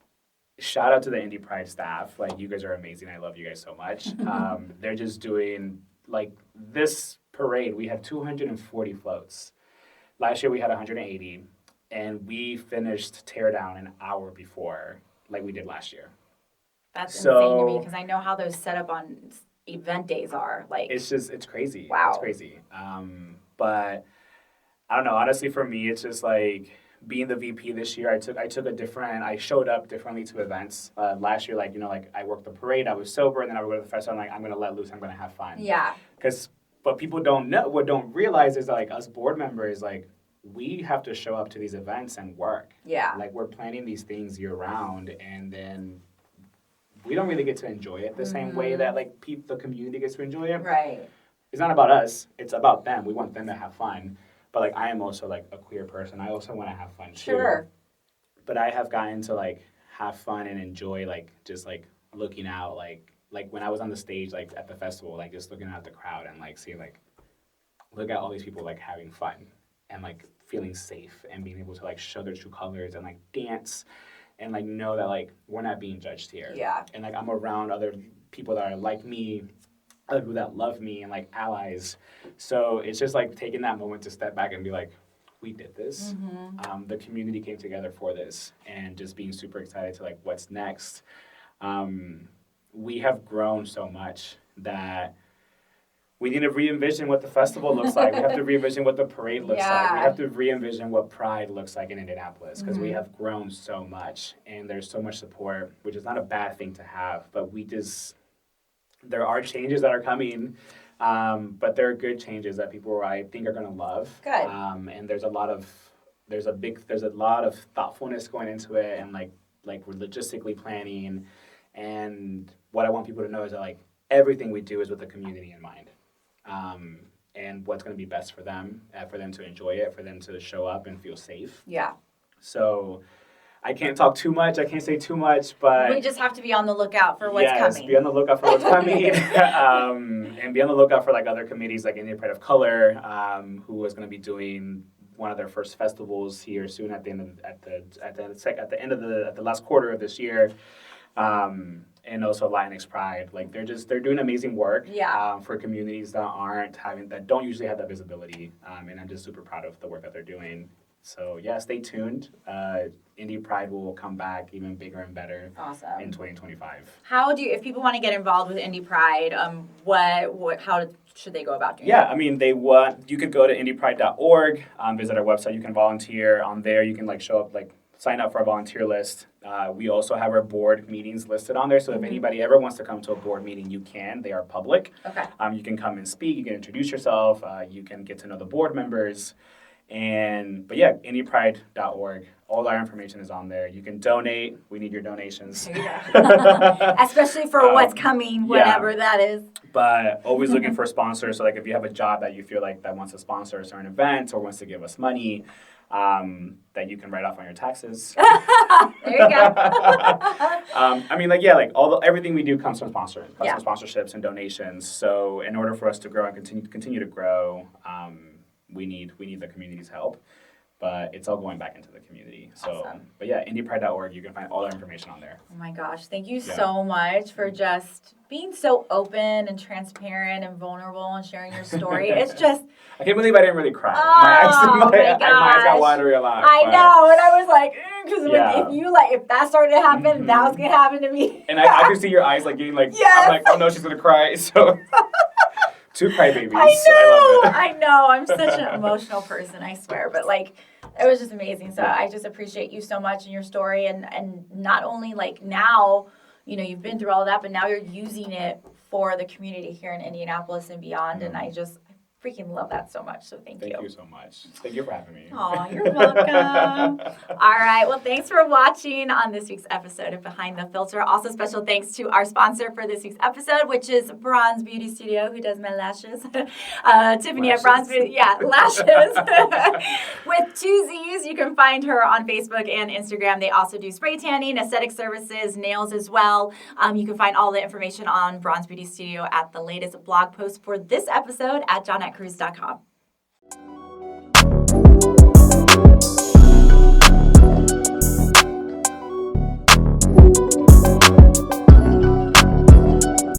shout out to the Indy Pride staff. Like, you guys are amazing. I love you guys so much. They're just doing, like, this parade. We had 240 floats. Last year we had 180, and we finished teardown an hour before, like we did last year. That's insane to me, because I know how those set up on event days are. Like, it's crazy. Wow. It's crazy. But I don't know. Honestly, for me, it's just like, being the VP this year, I showed up differently to events. Last year, like, I worked the parade, I was sober, and then I would go to the festival, I'm like, I'm going to let loose, I'm going to have fun. Yeah. Because what people don't realize is, like, us board members, like, we have to show up to these events and work. Yeah. Like, we're planning these things year round, and then we don't really get to enjoy it the same way that, like, the community gets to enjoy it. Right. It's not about us, it's about them. We want them to have fun. But, like, I am also, like, a queer person. I also want to have fun, too. Sure. But I have gotten to, like, have fun and enjoy, like, just, like, looking out, like when I was on the stage, like, at the festival, like, just looking at the crowd and, like, seeing, like, look at all these people, like, having fun and, like, feeling safe and being able to, like, show their true colors and, like, dance and, like, know that, like, we're not being judged here. Yeah. And, like, I'm around other people that are like me, other people that love me, and like allies. So it's just like taking that moment to step back and be like, we did this. The community came together for this, and just being super excited to like what's next. We have grown so much that we need to re-envision what the festival looks like. We have to re-envision what the parade looks like. We have to re-envision what Pride looks like in Indianapolis, because we have grown so much, and there's so much support, which is not a bad thing to have, but there are changes that are coming, but there are good changes that people I think are going to love. Good. And there's a lot of thoughtfulness going into it, and like we're logistically planning. And what I want people to know is that like everything we do is with the community in mind. And what's going to be best for them to enjoy it, for them to show up and feel safe. Yeah. So I can't talk too much. I can't say too much, but we just have to be on the lookout for what's coming. Yes, be on the lookout for what's coming, and be on the lookout for like other committees like Indy Pride of Color, who is going to be doing one of their first festivals here soon at the end of the last quarter of this year. And also Latinx Pride, like they're doing amazing work for communities that don't usually have that visibility, and I'm just super proud of the work that they're doing. So yeah, stay tuned. Indy Pride will come back even bigger and better in 2025. If people want to get involved with Indy Pride, how should they go about doing that? Yeah, I mean, you could go to indypride.org, visit our website. You can volunteer on there. You can like show up, like sign up for a volunteer list. We also have our board meetings listed on there. So if anybody ever wants to come to a board meeting, you can. They are public. Okay. You can come and speak. You can introduce yourself. You can get to know the board members. But yeah, indypride.org. All our information is on there. You can donate. We need your donations. Especially for what's coming, whatever that is. But always looking for sponsors. So like if you have a job that you feel like that wants to sponsor a certain event or wants to give us money, that you can write off on your taxes. There you go. I mean, like, yeah, like everything we do comes from sponsorships and donations. So in order for us to grow and continue to grow, we need the community's help. But it's all going back into the community. So, but yeah, indypride.org, you can find all our information on there. Oh my gosh, thank you so much for just being so open and transparent and vulnerable and sharing your story. It's just... I can't believe I didn't really cry. My eyes got watery a lot. I know, and I was like, because if that started to happen, that was going to happen to me. And I could see your eyes like getting like, yes. I'm like, oh no, she's going to cry. So... Two crybabies. I know. I'm such an emotional person, I swear. But like, it was just amazing. So I just appreciate you so much and your story, and not only like now, you've been through all of that, but now you're using it for the community here in Indianapolis and beyond. And I freaking love that so much. So thank you. Thank you so much. Thank you for having me. Oh, you're welcome. All right. Well, thanks for watching on this week's episode of Behind the Filter. Also, special thanks to our sponsor for this week's episode, which is Bronze Beauty Studio, who does my lashes. Tiffany at Bronze Beauty. Yeah, lashes. With 2 Z's. You can find her on Facebook and Instagram. They also do spray tanning, aesthetic services, nails as well. You can find all the information on Bronze Beauty Studio at the latest blog post for this episode at JohnetteCruz.com.